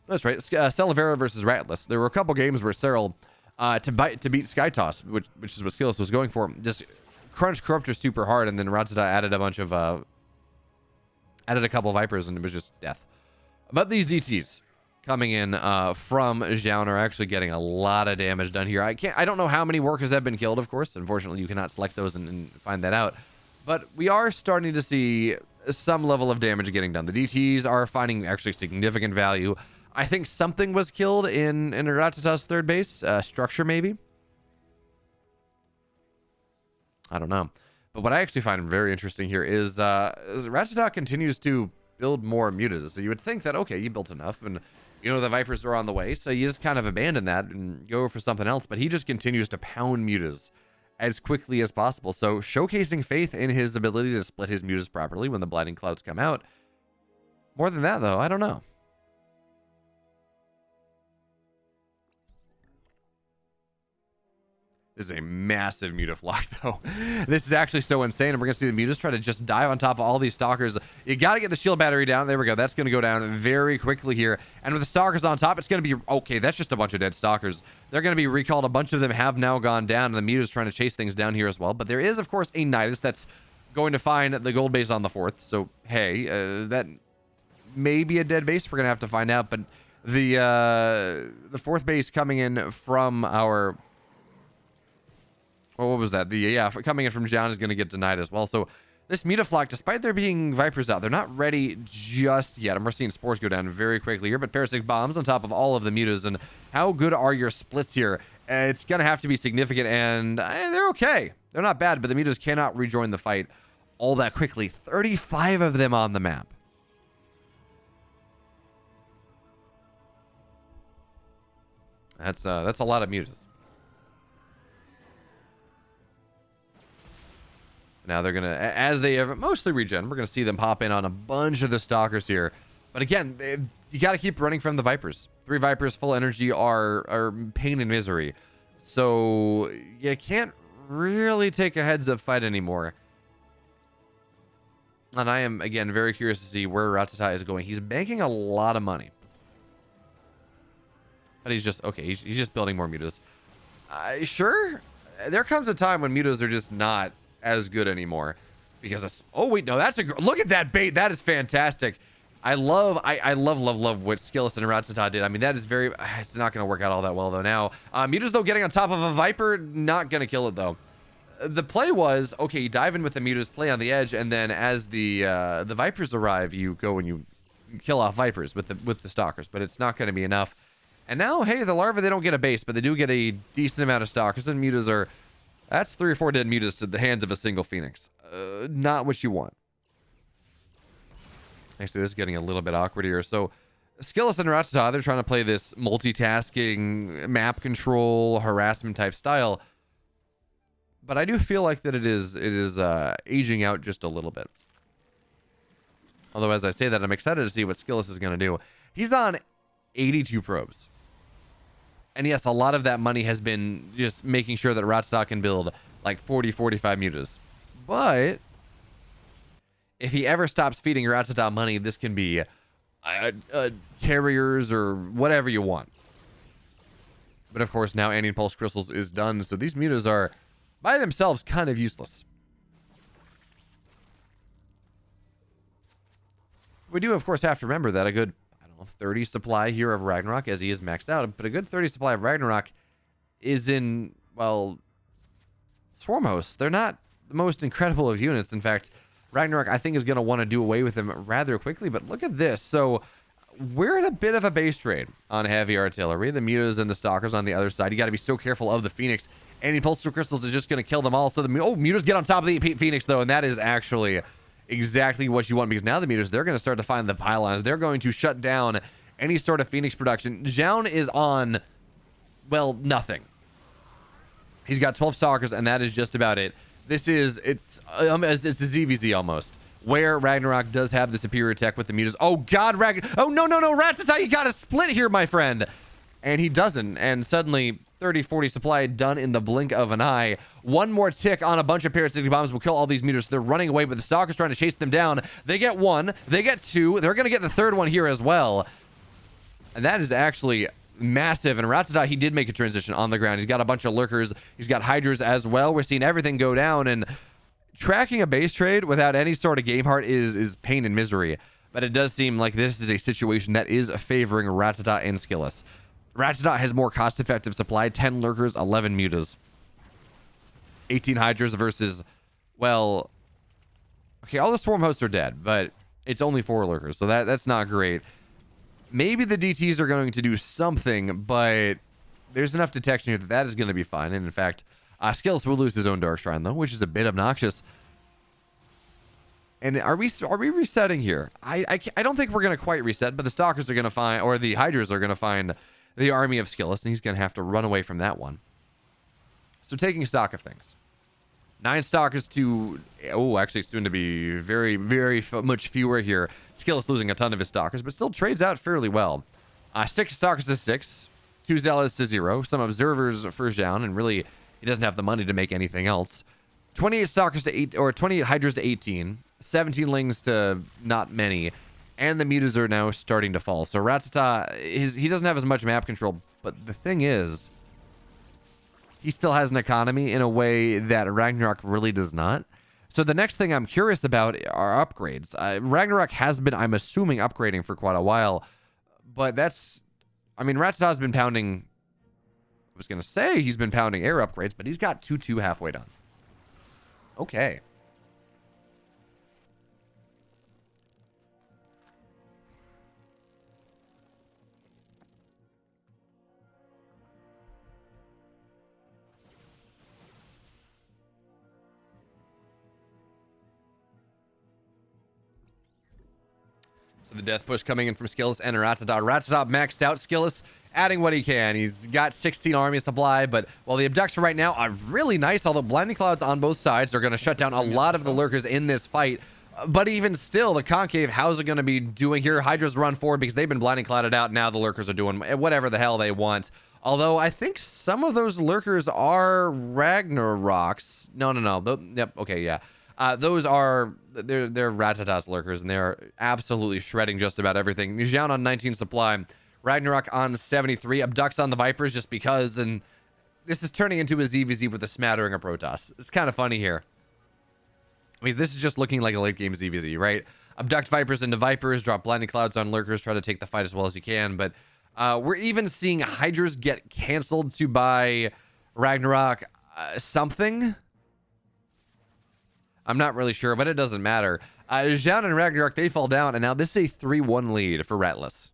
That's right, Salavera versus Ratlous. There were a couple games where Cyril, to beat Sky Toss, which is what SKillous was going for, just crunched Corruptor super hard, and then Ratatta added a bunch of... added a couple Vipers, and it was just death. But these DTs coming in from Zoun are actually getting a lot of damage done here. I don't know how many workers have been killed, of course. Unfortunately, you cannot select those and find that out. But we are starting to see some level of damage getting done. The DTs are finding actually significant value. I think something was killed in Rattata's third base. Structure, maybe? I don't know. But what I actually find very interesting here is Rattata continues to build more Mutas. So you would think that, okay, you built enough, and you know the Vipers are on the way, so you just kind of abandon that and go for something else. But he just continues to pound Mutas as quickly as possible. So showcasing faith in his ability to split his Mutas properly when the Blinding Clouds come out. More than that, though, I don't know. This is a massive Mutaflock, though. This is actually so insane, and we're going to see the Mutas try to just dive on top of all these Stalkers. You got to get the shield battery down. There we go. That's going to go down very quickly here. And with the Stalkers on top, it's going to be... Okay, that's just a bunch of dead Stalkers. They're going to be recalled. A bunch of them have now gone down, and the Mutas trying to chase things down here as well. But there is, of course, a Nidus that's going to find the gold base on the 4th. So, hey, that may be a dead base. We're going to have to find out. But the 4th base coming in from our... Well, what was that? Coming in from Zoun is going to get denied as well. So this Mutaflock, despite there being Vipers out, they're not ready just yet. And we're seeing spores go down very quickly here, but Parasitic Bombs on top of all of the Mutas. And how good are your splits here? It's going to have to be significant, and they're okay. They're not bad, but the Mutas cannot rejoin the fight all that quickly. 35 of them on the map. That's a lot of Mutas. Now they're going to, as they have mostly regen, we're going to see them pop in on a bunch of the Stalkers here. But again, you got to keep running from the Vipers. 3 Vipers full energy are pain and misery. So you can't really take a heads-up fight anymore. And I am, again, very curious to see where Rattata is going. He's banking a lot of money. But he's just, okay, he's just building more Mutas. Sure, there comes a time when Mutas are just not as good anymore, because oh wait, no, that's look at that bait. That is fantastic. I love what SKillous and Rattata did. I mean, that is very... It's not going to work out all that well though. Now Mutas, though, getting on top of a Viper, not going to kill it though. The play was, okay, you dive in with the Mutas, play on the edge, and then as the Vipers arrive, you go and you kill off Vipers with the Stalkers. But it's not going to be enough. And now, hey, the Larvae, they don't get a base, but they do get a decent amount of Stalkers, and Mutas are... That's 3 or 4 dead Mutas to the hands of a single Phoenix. Not what you want. Actually, this is getting a little bit awkward here. So, SKillous and Rattata, they're trying to play this multitasking, map control, harassment type style. But I do feel like that it is aging out just a little bit. Although, as I say that, I'm excited to see what SKillous is going to do. He's on 82 probes. And yes, a lot of that money has been just making sure that Rattata can build like 40, 45 Mutas. But if he ever stops feeding Rattata money, this can be carriers or whatever you want. But of course, now Anti-Pulse Crystals is done, so these Mutas are by themselves kind of useless. We do, of course, have to remember that a good, I don't don't know, 30 supply here of Ragnarok as he is maxed out, but a good 30 supply of Ragnarok is in, well, Swarm Hosts. They're not the most incredible of units. In fact, Ragnarok, I think, is going to want to do away with them rather quickly, but look at this. So we're in a bit of a base trade on heavy artillery. The mutas and the stalkers on the other side. You got to be so careful of the Phoenix. Any pulsar crystals is just going to kill them all. So the mutas get on top of the Phoenix, though, and that is actually exactly what you want, because now the mutas, they're going to start to find the pylons. They're going to shut down any sort of Phoenix production. Zoun is on, well, nothing. He's got 12 stalkers, and that is just about it. It's a ZVZ almost, where Ragnarok does have the superior tech with the mutas. Oh God, oh no, Rattata, you got a split here, my friend. And he doesn't, and suddenly 30-40 supply done in the blink of an eye. One more tick on a bunch of parasitic bombs will kill all these mutas. They're running away, but the stalker's trying to chase them down. They get one, they get two, they're gonna get the third one here as well. And that is actually massive. And Rattata, he did make a transition on the ground. He's got a bunch of lurkers. He's got hydras as well. We're seeing everything go down, and tracking a base trade without any sort of game heart is pain and misery. But it does seem like this is a situation that is favoring Rattata and SKillous. Rattata has more cost-effective supply. 10 lurkers, 11 mutas. 18 hydras versus, well, okay, all the swarm hosts are dead, but it's only 4 lurkers, so that's not great. Maybe the DTs are going to do something, but there's enough detection here that is going to be fine. And in fact, SKillous will lose his own Dark Shrine, though, which is a bit obnoxious. And are we resetting here? I don't think we're going to quite reset, but the Stalkers are going to find, or the Hydras are going to find the army of SKillous, and he's going to have to run away from that one. So taking stock of things. 9 stalkers to, actually soon to be very, very much fewer here. SKillous losing a ton of his stalkers, but still trades out fairly well. 6 stalkers to 6, 2 zealots to 0, some observers for Zoun, and really he doesn't have the money to make anything else. 28 stalkers to 8, or 28 hydras to 18, 17 lings to not many, and the mutas are now starting to fall. So Rattata, he doesn't have as much map control, but the thing is, he still has an economy in a way that Ragnarok really does not. So the next thing I'm curious about are upgrades. Ragnarok has been, I'm assuming, upgrading for quite a while. But that's, I mean, Rattata's been pounding, I was going to say he's been pounding air upgrades, but he's got 2-2 halfway done. Okay. The death push coming in from SKillous and Rattata. Rattata maxed out. SKillous adding what he can. He's got 16 army supply, but while the abducts right now are really nice, although blinding clouds on both sides are going to shut down a lot of the lurkers in this fight. But even still, the concave, how's it going to be doing here? Hydras run forward because they've been blinding clouded out. Now the lurkers are doing whatever the hell they want. Although I think some of those lurkers are Ragnaroks. No. Yep. Okay. Yeah. Those are, they're Rattata's lurkers, and they're absolutely shredding just about everything. Zoun on 19 supply, Ragnarok on 73, abducts on the Vipers just because, and this is turning into a ZVZ with a smattering of Protoss. It's kind of funny here. I mean, this is just looking like a late game ZVZ, right? Abduct Vipers into Vipers, drop blinding clouds on lurkers, try to take the fight as well as you can, but we're even seeing Hydras get canceled to buy Ragnarok something. I'm not really sure, but it doesn't matter. Zoun and Ragnarok, they fall down, and now this is a 3-1 lead for Ratlous.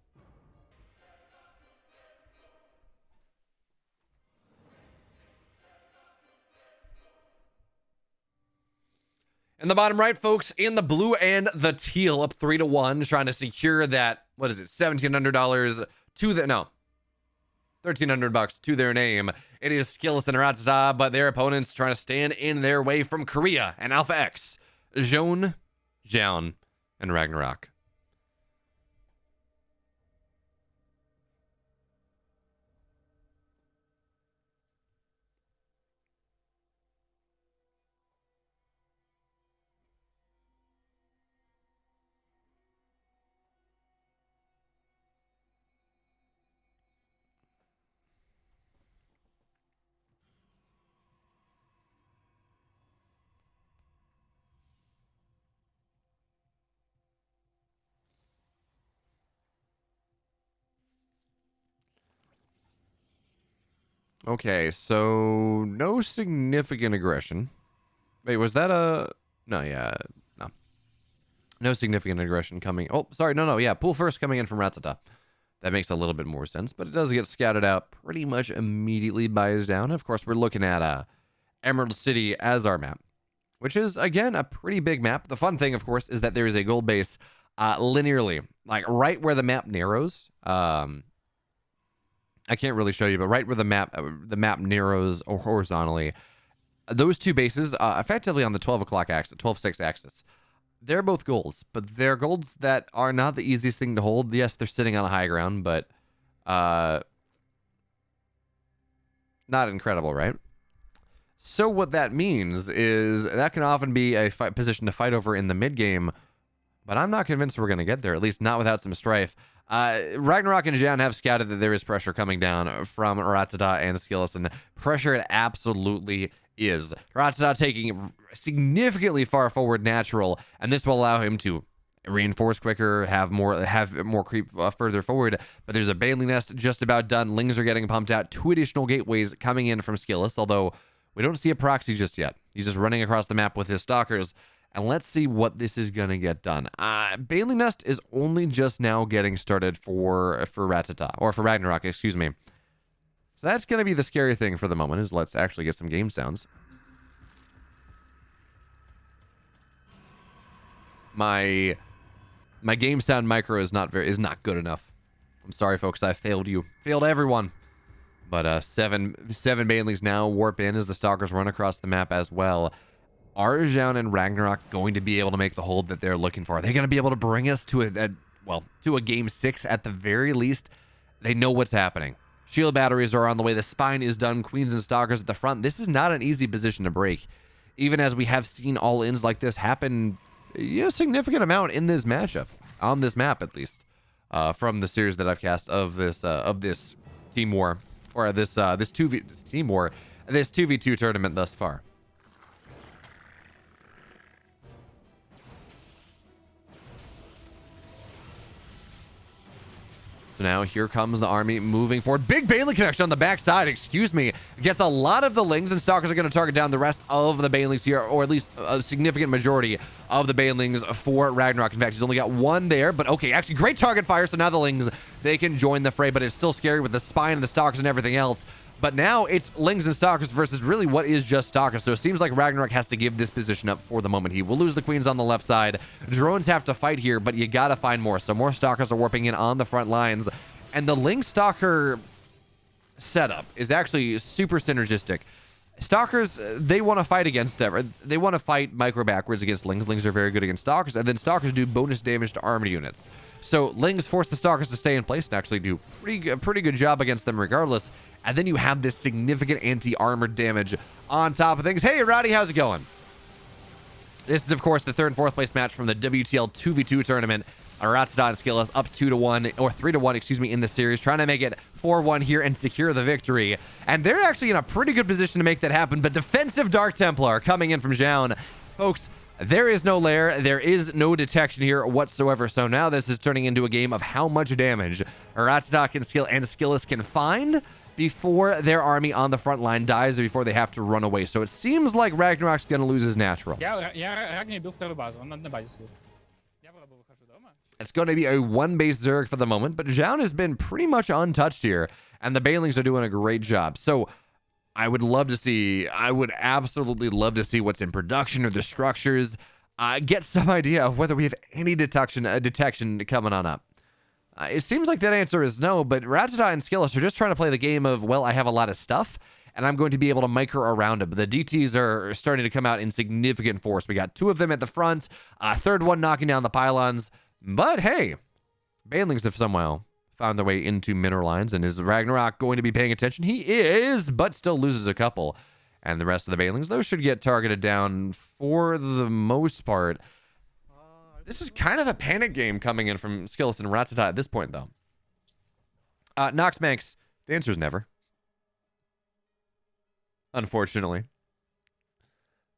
In the bottom right, folks, in the blue and the teal, up 3-1, trying to secure that, what is it, $1,700 to the, no, $1,300 to their name. It is SKillous and Rattata, but their opponents trying to stand in their way from Korea and AlphaX. Zoun, and Ragnarok. Okay, so no significant aggression. Wait, was that a... No, yeah, no. No significant aggression coming... Oh, sorry, no, yeah, pool first coming in from Ratatta. That makes a little bit more sense, but it does get scouted out pretty much immediately by his down. Of course, we're looking at Emerald City as our map, which is, again, a pretty big map. The fun thing, of course, is that there is a gold base linearly, like right where the map narrows. I can't really show you, but right where the map narrows horizontally, those two bases, effectively on the 12 o'clock axis, 12-6 axis, they're both golds, but they're golds that are not the easiest thing to hold. Yes, they're sitting on a high ground, but not incredible, right? So what that means is that can often be a position to fight over in the mid game, but I'm not convinced we're going to get there, at least not without some strife. Ragnarok and Zoun have scouted that there is pressure coming down from Ratatta and SKillous, and pressure it absolutely is. Ratatta taking significantly far forward natural, and this will allow him to reinforce quicker, have more creep further forward. But there's a Bailey nest just about done. Lings are getting pumped out. 2 additional gateways coming in from SKillous, although we don't see a proxy just yet. He's just running across the map with his stalkers. And let's see what this is going to get done. Bailey Nest is only just now getting started for Ratatta, or for Ragnarok, excuse me. So that's going to be the scary thing for the moment, is let's actually get some game sounds. My game sound micro is not good enough. I'm sorry, folks. I failed you. Failed everyone. But seven Bailey's now warp in as the stalkers run across the map as well. Are Zoun and Ragnarok going to be able to make the hold that they're looking for? Are they going to be able to bring us to a game 6 at the very least? They know what's happening. Shield batteries are on the way. The spine is done. Queens and stalkers at the front. This is not an easy position to break, even as we have seen all-ins like this happen a significant amount in this matchup, on this map at least, from the series that I've cast of this team war, or this 2v2 tournament thus far. So now here comes the army moving forward. Big Bailey connection on the backside, excuse me. Gets a lot of the Lings, and stalkers are going to target down the rest of the Banelings here, or at least a significant majority of the Banelings for Ragnarok. In fact, he's only got one there, but okay, actually great target fire, so now the Lings, they can join the fray, but it's still scary with the spine and the stalkers and everything else. But now it's Lings and stalkers versus really what is just stalkers. So it seems like Ragnarok has to give this position up for the moment. He will lose the queens on the left side. Drones have to fight here, but you got to find more. So more stalkers are warping in on the front lines. And the Ling stalker setup is actually super synergistic. Stalkers, they want to fight against they want to fight micro backwards against Lings. Lings are very good against stalkers, and then stalkers do bonus damage to armored units. So Lings force the stalkers to stay in place and actually do a pretty good job against them regardless. And then you have this significant anti-armored damage on top of things. Hey, Roddy, how's it going? This is, of course, the 3rd and 4th place match from the WTL 2v2 tournament. Rattata and SKillous up 2-1, or 3-1, excuse me, in the series, trying to make it 4-1 here and secure the victory. And they're actually in a pretty good position to make that happen, but defensive Dark Templar coming in from Zoun. Folks, there is no lair, there is no detection here whatsoever, so now this is turning into a game of how much damage Rattata and SKillous can find before their army on the front line dies or before they have to run away. So it seems like Ragnarok's going to lose his natural. Я Рагни бил вторую базу, он на базе сидит. Я правда выхожу дома. It's going to be a one-base Zerg for the moment, but Zoun has been pretty much untouched here, and the Banelings are doing a great job. So I would absolutely love to see what's in production or the structures, get some idea of whether we have any detection coming on up. It seems like that answer is no, but Rattata and SKillous are just trying to play the game of, well, I have a lot of stuff, and I'm going to be able to micro around it. But the DTs are starting to come out in significant force. We got 2 of them at the front, a 3rd one knocking down the pylons. But hey, Banelings have somehow found their way into mineral lines, and is Ragnarok going to be paying attention? He is, but still loses a couple. And the rest of the Banelings, those should get targeted down for the most part. This is kind of a panic game coming in from SKillous and Rattata at this point, though. Nox Manx, the answer is never. Unfortunately.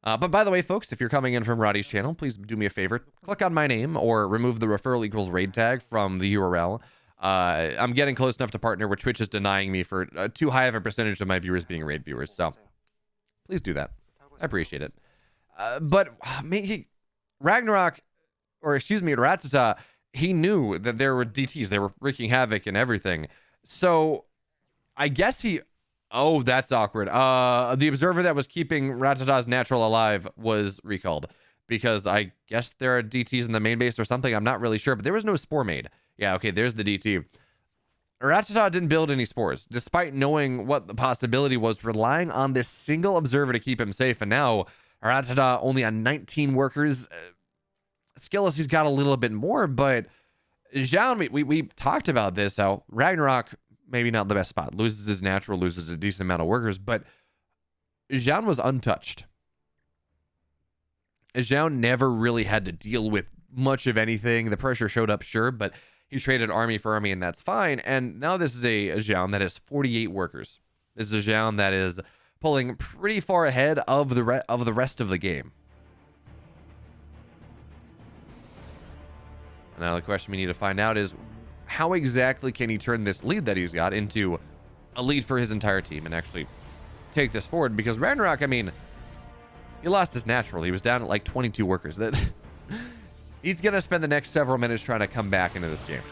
But by the way, folks, if you're coming in from Roddy's channel, please do me a favor. Click on my name or remove the referral equals raid tag from the URL. I'm getting close enough to partner where Twitch is denying me for too high of a percentage of my viewers being raid viewers. So please do that. I appreciate it. But Ragnarok, or excuse me, Ratatta, he knew that there were DTs. They were wreaking havoc and everything. So I guess he... Oh, that's awkward. The observer that was keeping Rattata's natural alive was recalled. Because I guess there are DTs in the main base or something. I'm not really sure. But there was no spore made. Yeah, okay, there's the DT. Rattata didn't build any spores, despite knowing what the possibility was, relying on this single observer to keep him safe. And now Rattata only on 19 workers. SKillous, he's got a little bit more, but Zoun, we talked about this, how Ragnarok, maybe not the best spot. Loses his natural, loses a decent amount of workers, but Zoun was untouched. Zoun never really had to deal with much of anything. The pressure showed up, sure, but he traded army for army, and that's fine. And now this is a Zoun that has 48 workers. This is a Zoun that is pulling pretty far ahead of the rest of the game. Now the question we need to find out is how exactly can he turn this lead that he's got into a lead for his entire team and actually take this forward? Because Ragnarok, I mean, he lost his natural. He was down at like 22 workers. That he's gonna spend the next several minutes trying to come back into this game.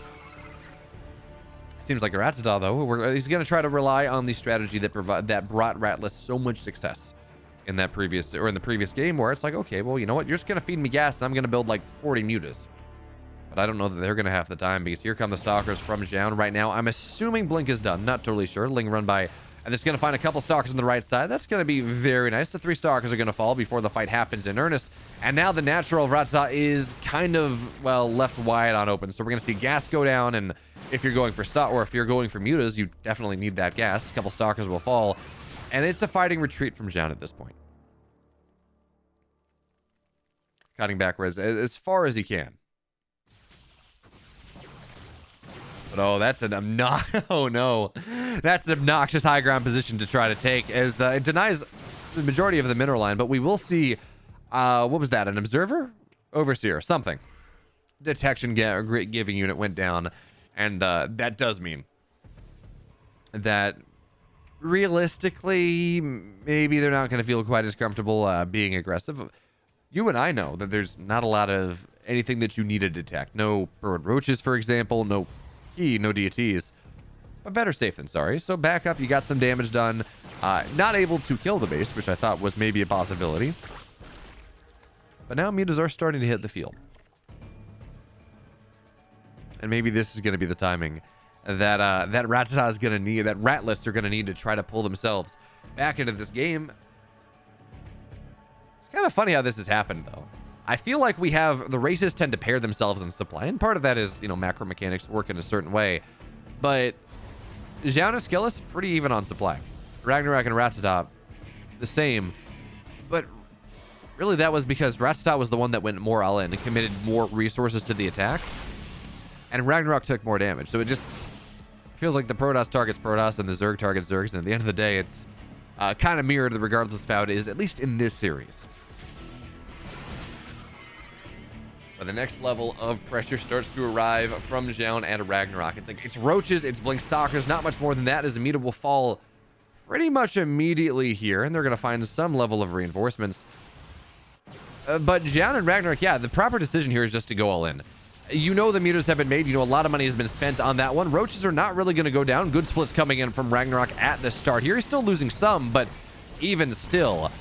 Seems like a Rattata though. He's gonna try to rely on the strategy that brought Ratlous so much success in the previous game, where it's like, okay, well, you know what? You're just gonna feed me gas, and I'm gonna build like 40 mutas. But I don't know that they're going to have the time, because here come the stalkers from Zoun right now. I'm assuming Blink is done. Not totally sure. Ling run by, and it's going to find a couple stalkers on the right side. That's going to be very nice. The 3 stalkers are going to fall before the fight happens in earnest. And now the natural Rattata is kind of, well, left wide on open. So we're going to see gas go down, and if you're going for if you're going for mutas, you definitely need that gas. A couple stalkers will fall, and it's a fighting retreat from Zoun at this point. Cutting backwards as far as he can. But oh, that's an oh no, that's an obnoxious high ground position to try to take, as it denies the majority of the mineral line. But we will see, what was that? An observer, overseer, something. Detection giving unit went down, and that does mean that realistically, maybe they're not going to feel quite as comfortable being aggressive. You and I know that there's not a lot of anything that you need to detect. No burrowed roaches, for example. No DTs, but better safe than sorry. So back up, you got some damage done. Not able to kill the base, which I thought was maybe a possibility. But now mutas are starting to hit the field. And maybe this is going to be the timing that that Rattata is going to need, that Ratlous are going to need to try to pull themselves back into this game. It's kind of funny how this has happened, though. I feel like we have, the races tend to pair themselves in supply, and part of that is, you know, macro mechanics work in a certain way. But Zoun and SKillous, pretty even on supply. Ragnarok and Ratatta, the same. But really that was because Ratatta was the one that went more all in and committed more resources to the attack. And Ragnarok took more damage. So it just feels like the Protoss targets Protoss and the Zerg targets Zergs. And at the end of the day, it's kind of mirrored regardless of how it is, at least in this series. The next level of pressure starts to arrive from Zoun and Ragnarok. It's roaches, it's blink stalkers, not much more than that, as Amita will fall pretty much immediately here, and they're going to find some level of reinforcements. But Zoun and Ragnarok, yeah, the proper decision here is just to go all in. You know the mutas have been made, you know a lot of money has been spent on that one. Roaches are not really going to go down. Good splits coming in from Ragnarok at the start here. He's still losing some, but even still...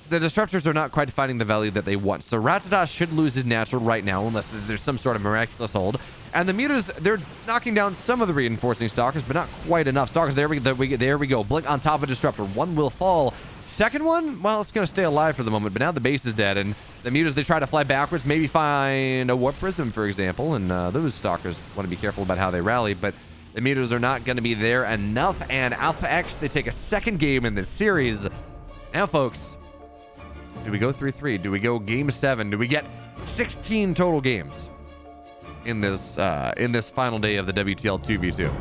the disruptors are not quite finding the value that they want. So Rattata should lose his natural right now, unless there's some sort of miraculous hold. And the mutas, they're knocking down some of the reinforcing stalkers, but not quite enough. Stalkers, there we go. Blink on top of disruptor. One will fall. Second one, well, it's going to stay alive for the moment, but now the base is dead, and the mutas, they try to fly backwards, maybe find a warp prism, for example, and those stalkers want to be careful about how they rally, but the mutas are not going to be there enough, and AlphaX, they take a second game in this series. Now, folks, do we go 3-3? Do we go game 7? Do we get 16 total games in this final day of the WTL 2v2?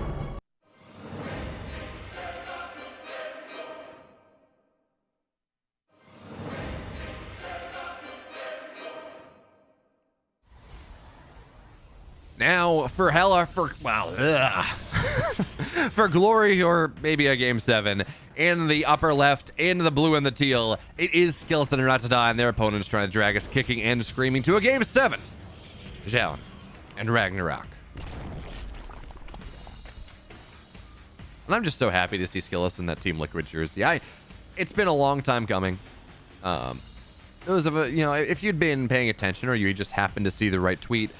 Now for hella, for, well, for glory or maybe a game 7 in the upper left, in the blue and the teal, it is SKillous and Ratatta and their opponents trying to drag us kicking and screaming to a game 7. Zoun and Ragnarok. And I'm just so happy to see SKillous in that Team Liquid jersey. It's been a long time coming. Those of you know, if you'd been paying attention or you just happened to see the right tweet,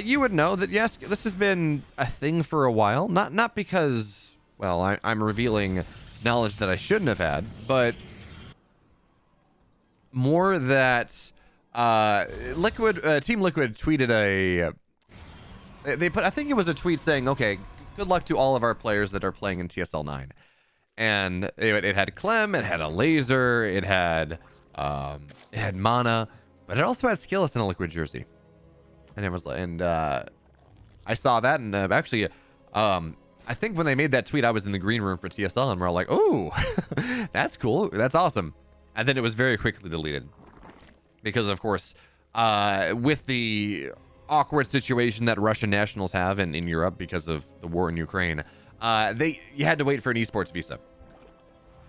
you would know that yes, this has been a thing for a while. Not because, well, I'm revealing knowledge that I shouldn't have had, but more that Team Liquid tweeted they put, I think it was a tweet saying, okay, good luck to all of our players that are playing in TSL 9, and it had Clem, it had a laser, it had mana, but it also had SKillous in a Liquid jersey. And it was, and I saw that, and actually, I think when they made that tweet, I was in the green room for TSL, and we're all like, "Oh, that's cool, that's awesome." And then it was very quickly deleted because, of course, with the awkward situation that Russian nationals have in Europe because of the war in Ukraine, you had to wait for an esports visa,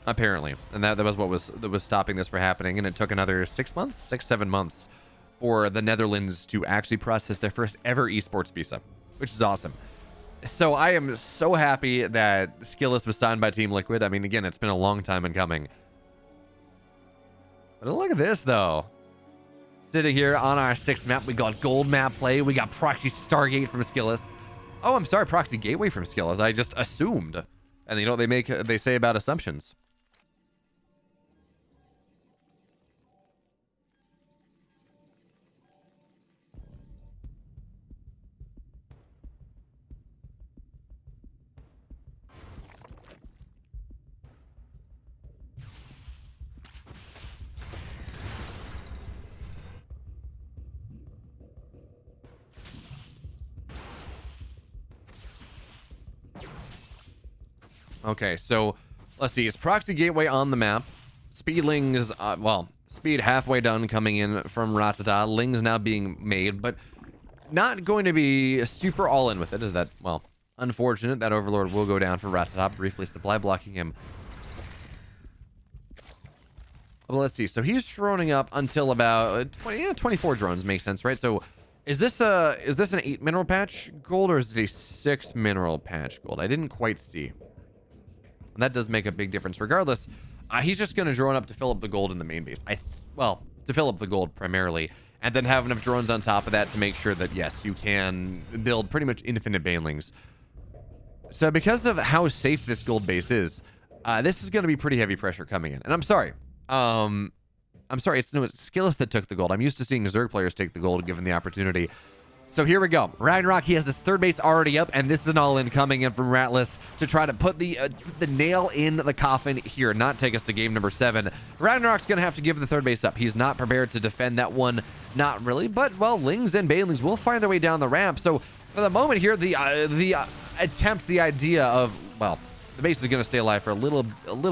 apparently, and that was what was stopping this from happening. And it took another 7 months for the Netherlands to actually process their first ever esports visa, which is awesome. So I am so happy that SKillous was signed by Team Liquid. I mean, again, it's been a long time in coming. But look at this, though. Sitting here on our 6th map, we got gold map play. We got Proxy Stargate from SKillous. Oh, I'm sorry, Proxy Gateway from SKillous. I just assumed. And you know what they say about assumptions. Okay, so let's see. Is Proxy Gateway on the map? Speedlings, well, speed halfway done coming in from Ratatta. Ling's now being made, but not going to be super all in with it. Is that, well, unfortunate that Overlord will go down for Ratatta, briefly supply blocking him. Well, let's see. So he's droning up until about 24 drones makes sense, right? So is this an 8 mineral patch gold or is it a 6 mineral patch gold? I didn't quite see. And that does make a big difference. Regardless, he's just going to drone up to fill up the gold in the main base. Well, to fill up the gold primarily, and then have enough drones on top of that to make sure that, yes, you can build pretty much infinite banelings. So because of how safe this gold base is, this is going to be pretty heavy pressure coming in. And I'm sorry. It's SKillous that took the gold. I'm used to seeing Zerg players take the gold given the opportunity. So here we go. Ragnarok, he has this 3rd base already up, and this is an all-in coming in from Ratlous to try to put the nail in the coffin here, not take us to game number 7. Ragnarok's going to have to give the 3rd base up. He's not prepared to defend that one. Not really, but, well, Lings and Banelings will find their way down the ramp. So for the moment here, the idea of, well, the base is going to stay alive for a little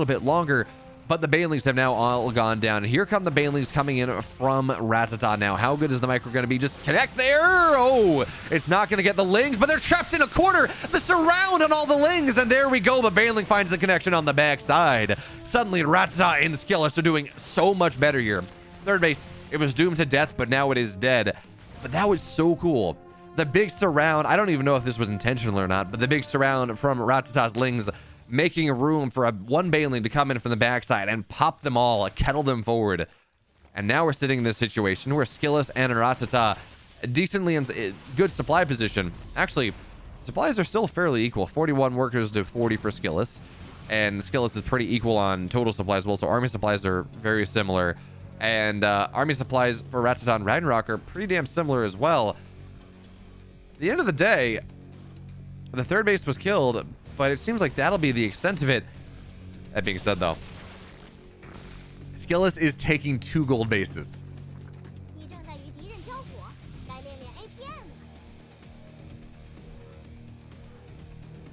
bit longer, but the Banelings have now all gone down. And here come the Banelings coming in from Ratatta now. How good is the micro going to be? Just connect there. Oh, it's not going to get the Lings, but they're trapped in a corner. The surround on all the Lings. And there we go. The Baneling finds the connection on the backside. Suddenly, Ratatta and SKillous are doing so much better here. 3rd base, it was doomed to death, but now it is dead. But that was so cool. The big surround, I don't even know if this was intentional or not, but the big surround from Ratatta's Lings making room for one Baneling to come in from the backside and pop them all, kettle them forward. And now we're sitting in this situation where SKillous and Ratatta decently in good supply position. Actually, supplies are still fairly equal. 41 workers to 40 for SKillous. And SKillous is pretty equal on total supplies as well. So army supplies are very similar. And army supplies for Ratatta and Ragnarok are pretty damn similar as well. At the end of the day, the 3rd base was killed, but it seems like that'll be the extent of it. That being said, though, SKillous is taking 2 gold bases.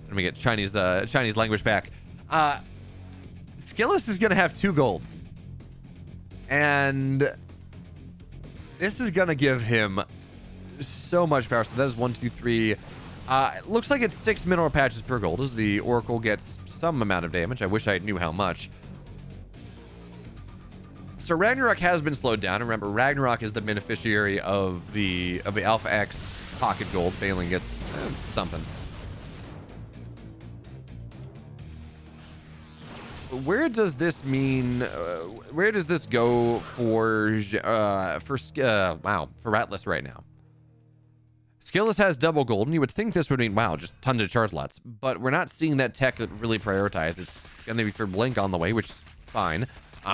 Let me get Chinese language back. SKillous is going to have 2 golds. And this is going to give him so much power. So that is 1, 2, 3. It looks like it's 6 mineral patches per gold as the Oracle gets some amount of damage. I wish I knew how much. So Ragnarok has been slowed down. Remember, Ragnarok is the beneficiary of the AlphaX pocket gold. Failing gets something. Where does this mean? Where does this go for Ratlous right now? SKillous has double gold, and you would think this would mean, wow, just tons of charge slots. But we're not seeing that tech really prioritize. It's going to be for Blink on the way, which is fine.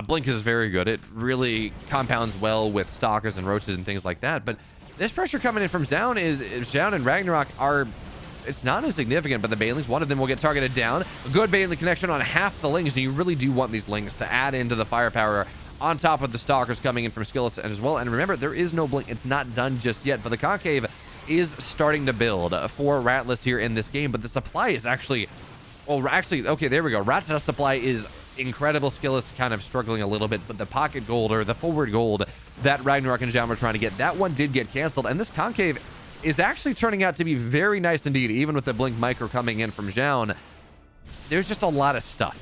Blink is very good. It really compounds well with stalkers and roaches and things like that. But this pressure coming in from Zoun is Zoun and Ragnarok are, it's not insignificant, but the Banelings, one of them will get targeted down. A good Baneling connection on half the Lings, and you really do want these Lings to add into the firepower on top of the stalkers coming in from SKillous as well. And remember, there is no Blink. It's not done just yet, but the Concave is starting to build for Ratlous here in this game. But the supply is actually, well, actually, okay, there we go. Rattata supply is incredible. SKillous kind of struggling a little bit, but the pocket gold or the forward gold that Ragnarok and Zoun were trying to get, that one did get canceled. And this Concave is actually turning out to be very nice indeed, even with the Blink micro coming in from Zoun. There's just a lot of stuff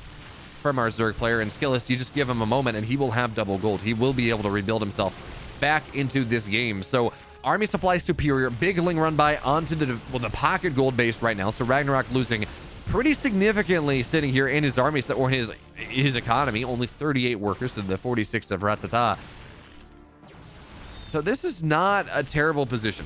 from our Zerg player, and SKillous, you just give him a moment and he will have double gold. He will be able to rebuild himself back into this game. So army supply superior, big Ling run by onto the pocket gold base right now. So Ragnarok losing pretty significantly sitting here in his army, or his economy. Only 38 workers to the 46 of Ratatta. So this is not a terrible position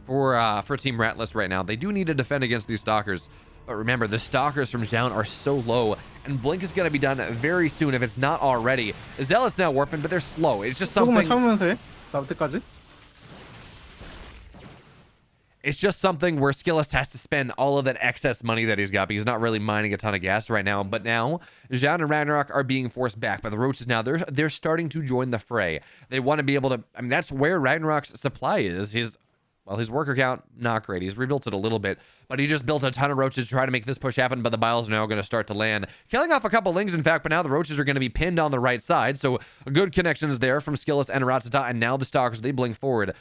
for Team Ratlous right now. They do need to defend against these stalkers, but remember, the stalkers from Zoun are so low, and Blink is going to be done very soon if it's not already. Zealot's now warping, but they're slow. It's just something. 참으면서 해. 나올 때까지. It's just something where SKillous has to spend all of that excess money that he's got because he's not really mining a ton of gas right now. But now, Zoun and Ragnarok are being forced back by the roaches. Now they're starting to join the fray. They want to be able to. I mean, that's where Ragnarok's supply is. His worker count, not great. He's rebuilt it a little bit, but he just built a ton of roaches to try to make this push happen. But the biles are now going to start to land, killing off a couple Lings, in fact. But now the roaches are going to be pinned on the right side. So a good connection is there from SKillous and Rattata, and now the stalkers, they blink forward.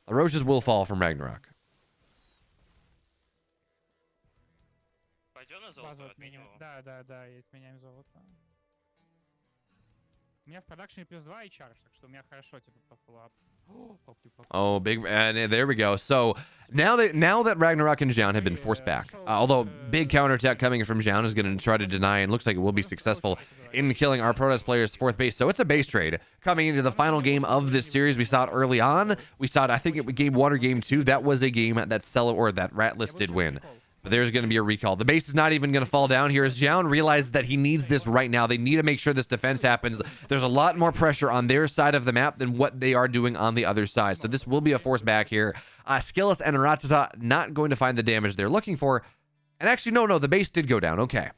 The roaches will fall from Ragnarok. Пойдем на Базу золото отменим. отменим. Да, и отменяем золото. У меня в продакшене плюс 2 и чарж, так что у меня хорошо, типа, по фуллап. Oh, big, and there we go. So now that Ragnarok and Zoun have been forced back, although big counterattack coming from Zoun is going to try to deny, and looks like it will be successful in killing our Protoss player's fourth base. So it's a base trade coming into the final game of this series. We saw it early on. We saw it, I think, it game 1 or game 2. That was a game that Ratlous did win. But there's going to be a recall. The base is not even going to fall down here as Zoun realizes that he needs this right now. They need to make sure this defense happens. There's a lot more pressure on their side of the map than what they are doing on the other side. So this will be a force back here. SKillous and Rattata not going to find the damage they're looking for. And actually, no, the base did go down. Okay.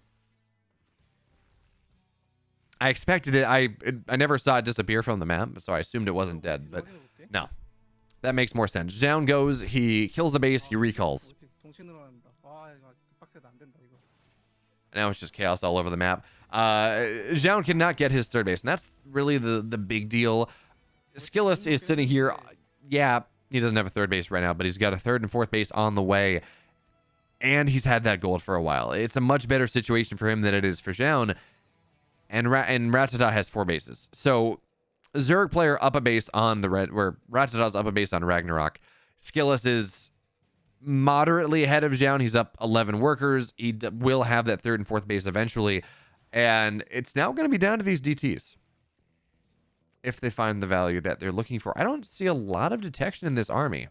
I expected it. I never saw it disappear from the map, so I assumed it wasn't dead. But no, that makes more sense. Zoun goes, he kills the base, he recalls. Now it's just chaos all over the map. Zoun cannot get his third base, and that's really the big deal. SKillous is sitting here. Yeah, he doesn't have a third base right now, but he's got a third and fourth base on the way, and he's had that gold for a while. It's a much better situation for him than it is for Zoun, and Rattata has 4 bases. So Zerg player up a base on the red, where Rattata's up a base on Ragnarok. SKillous is moderately ahead of Zoun. He's up 11 workers. He will have that third and fourth base eventually. And it's now going to be down to these DTs if they find the value that they're looking for. I don't see a lot of detection in this army.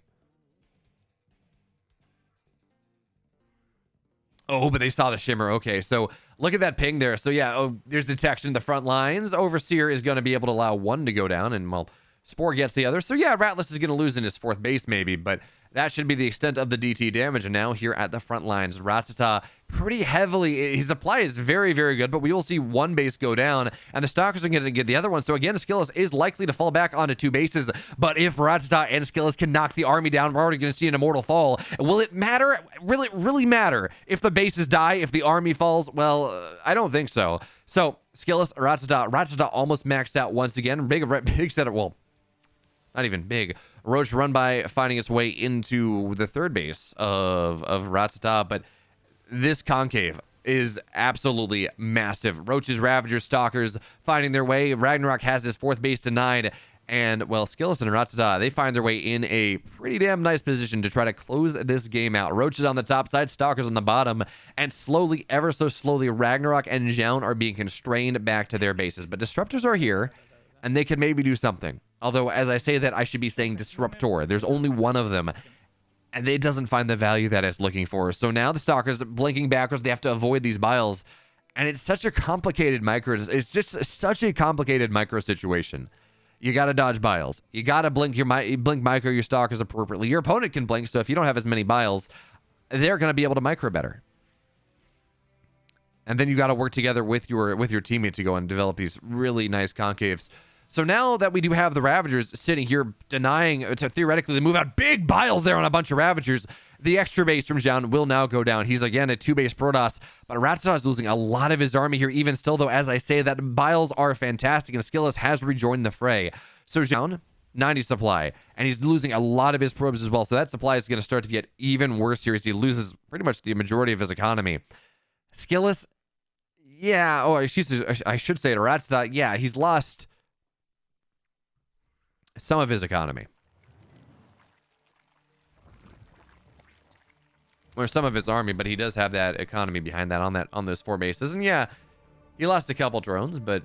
Oh, but they saw the shimmer. Okay, so look at that ping there. So yeah, there's detection in the front lines. Overseer is going to be able to allow one to go down, and well, Spore gets the other. So yeah, Ratlous is going to lose in his fourth base maybe, but that should be the extent of the DT damage. And now here at the front lines, Rattata pretty heavily, his supply is very, very good, but we will see one base go down, and the stalkers are going to get the other one. So again, SKillous is likely to fall back onto 2 bases, but if Rattata and SKillous can knock the army down, we're already going to see an immortal fall. Will it matter? Will it really matter if the bases die, if the army falls? Well, I don't think so. So SKillous, Rattata almost maxed out once again. Big set of, well, not even big. Roach run by finding its way into the third base of Ratatta, but this concave is absolutely massive. Roaches, Ravagers, Stalkers finding their way. Ragnarok has his fourth base denied. And, well, SKillous and Rattata, they find their way in a pretty damn nice position to try to close this game out. Roaches on the top side, Stalkers on the bottom, and slowly, ever so slowly, Ragnarok and Zoun are being constrained back to their bases. But Disruptors are here, and they can maybe do something. Although, as I say that, I should be saying Disruptor. There's only one of them, and it doesn't find the value that it's looking for. So now the Stalkers blinking backwards, they have to avoid these biles, and it's such a complicated micro. It's just such a complicated micro situation. You got to dodge biles. You got to blink micro your Stalkers appropriately. Your opponent can blink, so if you don't have as many biles, they're going to be able to micro better. And then you got to work together with your teammate to go and develop these really nice concaves. So now that we do have the Ravagers sitting here denying to theoretically the move out, big biles there on a bunch of Ravagers, the extra base from Zoun will now go down. He's again a 2-base Protoss, but Rattata is losing a lot of his army here even still, though, as I say, that biles are fantastic, and SKillous has rejoined the fray. So Zoun, 90 supply, and he's losing a lot of his probes as well, so that supply is going to start to get even worse here as he loses pretty much the majority of his economy. SKillous, yeah, I should say to Rattata, yeah, he's lost some of his economy. Or some of his army, but he does have that economy behind that on those 4 bases. And yeah, he lost a couple drones, but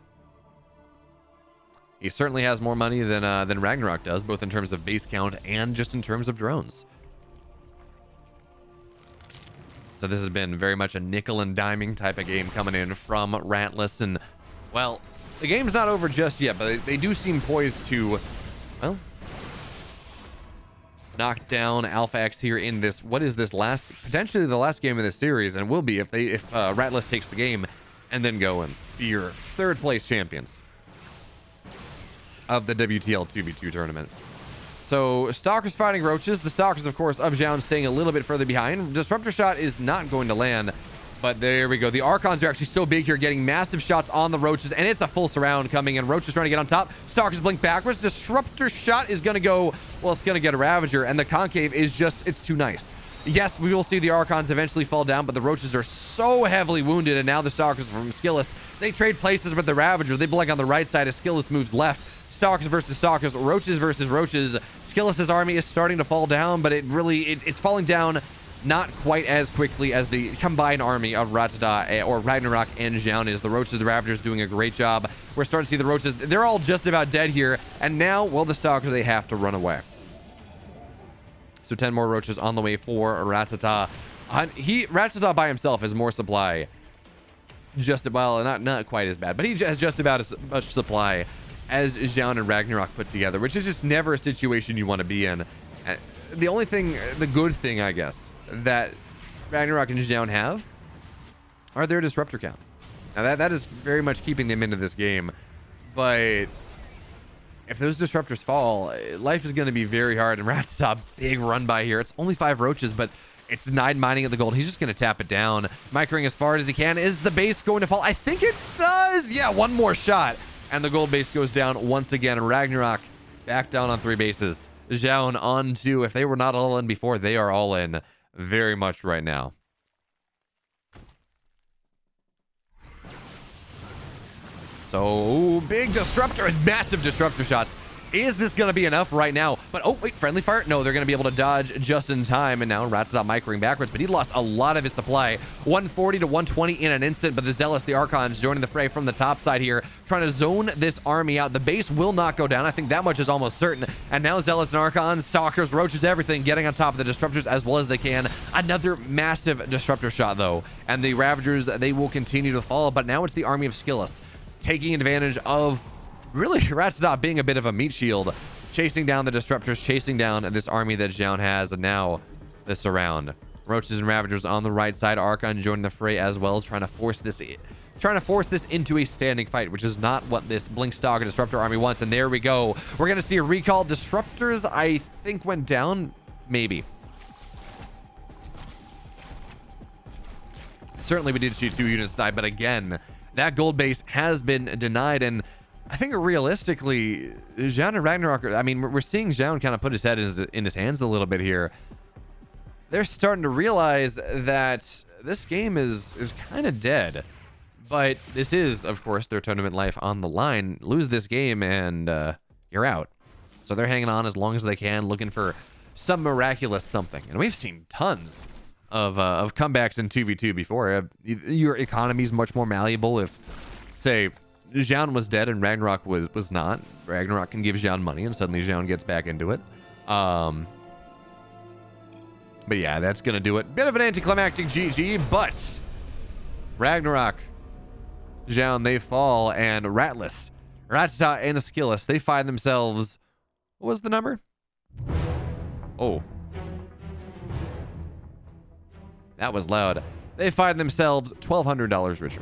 he certainly has more money than Ragnarok does, both in terms of base count and just in terms of drones. So this has been very much a nickel and diming type of game coming in from Ratlous. And, well, the game's not over just yet, but they do seem poised to, well, knock down AlphaX here in this, what is this potentially the last game of this series, and will be if Ratlous takes the game and then go and be your 3rd place champions of the WTL 2v2 tournament. So Stalkers fighting Roaches. The Stalkers, of course, of Zoun staying a little bit further behind. Disruptor shot is not going to land, but there we go. The Archons are actually so big here, getting massive shots on the Roaches, and it's a full surround coming in. Roaches trying to get on top. Stalkers blink backwards. Disruptor shot is going to go, well, it's going to get a Ravager, and the Concave is just, it's too nice. Yes, we will see the Archons eventually fall down, but the Roaches are so heavily wounded, and now the Stalkers from SKillous, they trade places with the Ravager. They blink on the right side as SKillous moves left. Stalkers versus Stalkers, Roaches versus Roaches. SKillous's army is starting to fall down, but it's falling down not quite as quickly as the combined army of Rattata or Ragnarok and Zoun is. The Roaches, the Ravagers doing a great job. We're starting to see the Roaches. They're all just about dead here. And now, well, the Stalkers, they have to run away. So 10 more Roaches on the way for Rattata. Rattata by himself has more supply. Not quite as bad, but he has just about as much supply as Zoun and Ragnarok put together, which is just never a situation you want to be in. The only thing, the good thing, I guess, that Ragnarok and Zoun have are their disruptor count. Now that is very much keeping them into this game, but if those disruptors fall, life is going to be very hard. And Rattata, big run by here. It's only 5 Roaches, but it's denied mining at the gold. He's just going to tap it down, microing as far as he can. Is the base going to fall? I think it does. Yeah, one more shot, and the gold base goes down once again. Ragnarok back down on 3 bases. Zoun on 2. If they were not all in before, they are all in very much right now. So big disruptor and massive disruptor shots. Is this going to be enough right now? But oh wait, friendly fire? No, they're going to be able to dodge just in time. And now Rattata microing backwards, but he lost a lot of his supply. 140 to 120 in an instant. But the Zealous, the Archons joining the fray from the top side here, trying to zone this army out. The base will not go down. I think that much is almost certain. And now Zealots and Archons, Stalkers, Roaches, everything getting on top of the disruptors as well as they can. Another massive disruptor shot though, and the Ravagers, they will continue to fall. But now it's the army of SKillous taking advantage of really Rattata being a bit of a meat shield, chasing down the disruptors, chasing down this army that Zoun has, and now the surround. Roaches and Ravagers on the right side. Archon joining the fray as well, trying to force this into a standing fight, which is not what this Blink Stalker Disruptor army wants. And there we go. We're going to see a recall. Disruptors, I think, went down. Maybe. Certainly we did see 2 units die, but again, that gold base has been denied. And I think realistically, Zoun and Ragnarok, I mean, we're seeing Zoun kind of put his head in his hands a little bit here. They're starting to realize that this game is kind of dead. But this is, of course, their tournament life on the line. Lose this game and you're out. So they're hanging on as long as they can, looking for some miraculous something. And we've seen tons of comebacks in 2v2 before. Your economy is much more malleable if, say, Zoun was dead and Ragnarok was not. Ragnarok can give Zoun money and suddenly Zoun gets back into it. But yeah, that's going to do it. Bit of an anticlimactic GG, but Ragnarok, Zoun, they fall, and Ratlous, Ratatta, and SKillous, they find themselves... What was the number? Oh. That was loud. They find themselves $1,200 richer.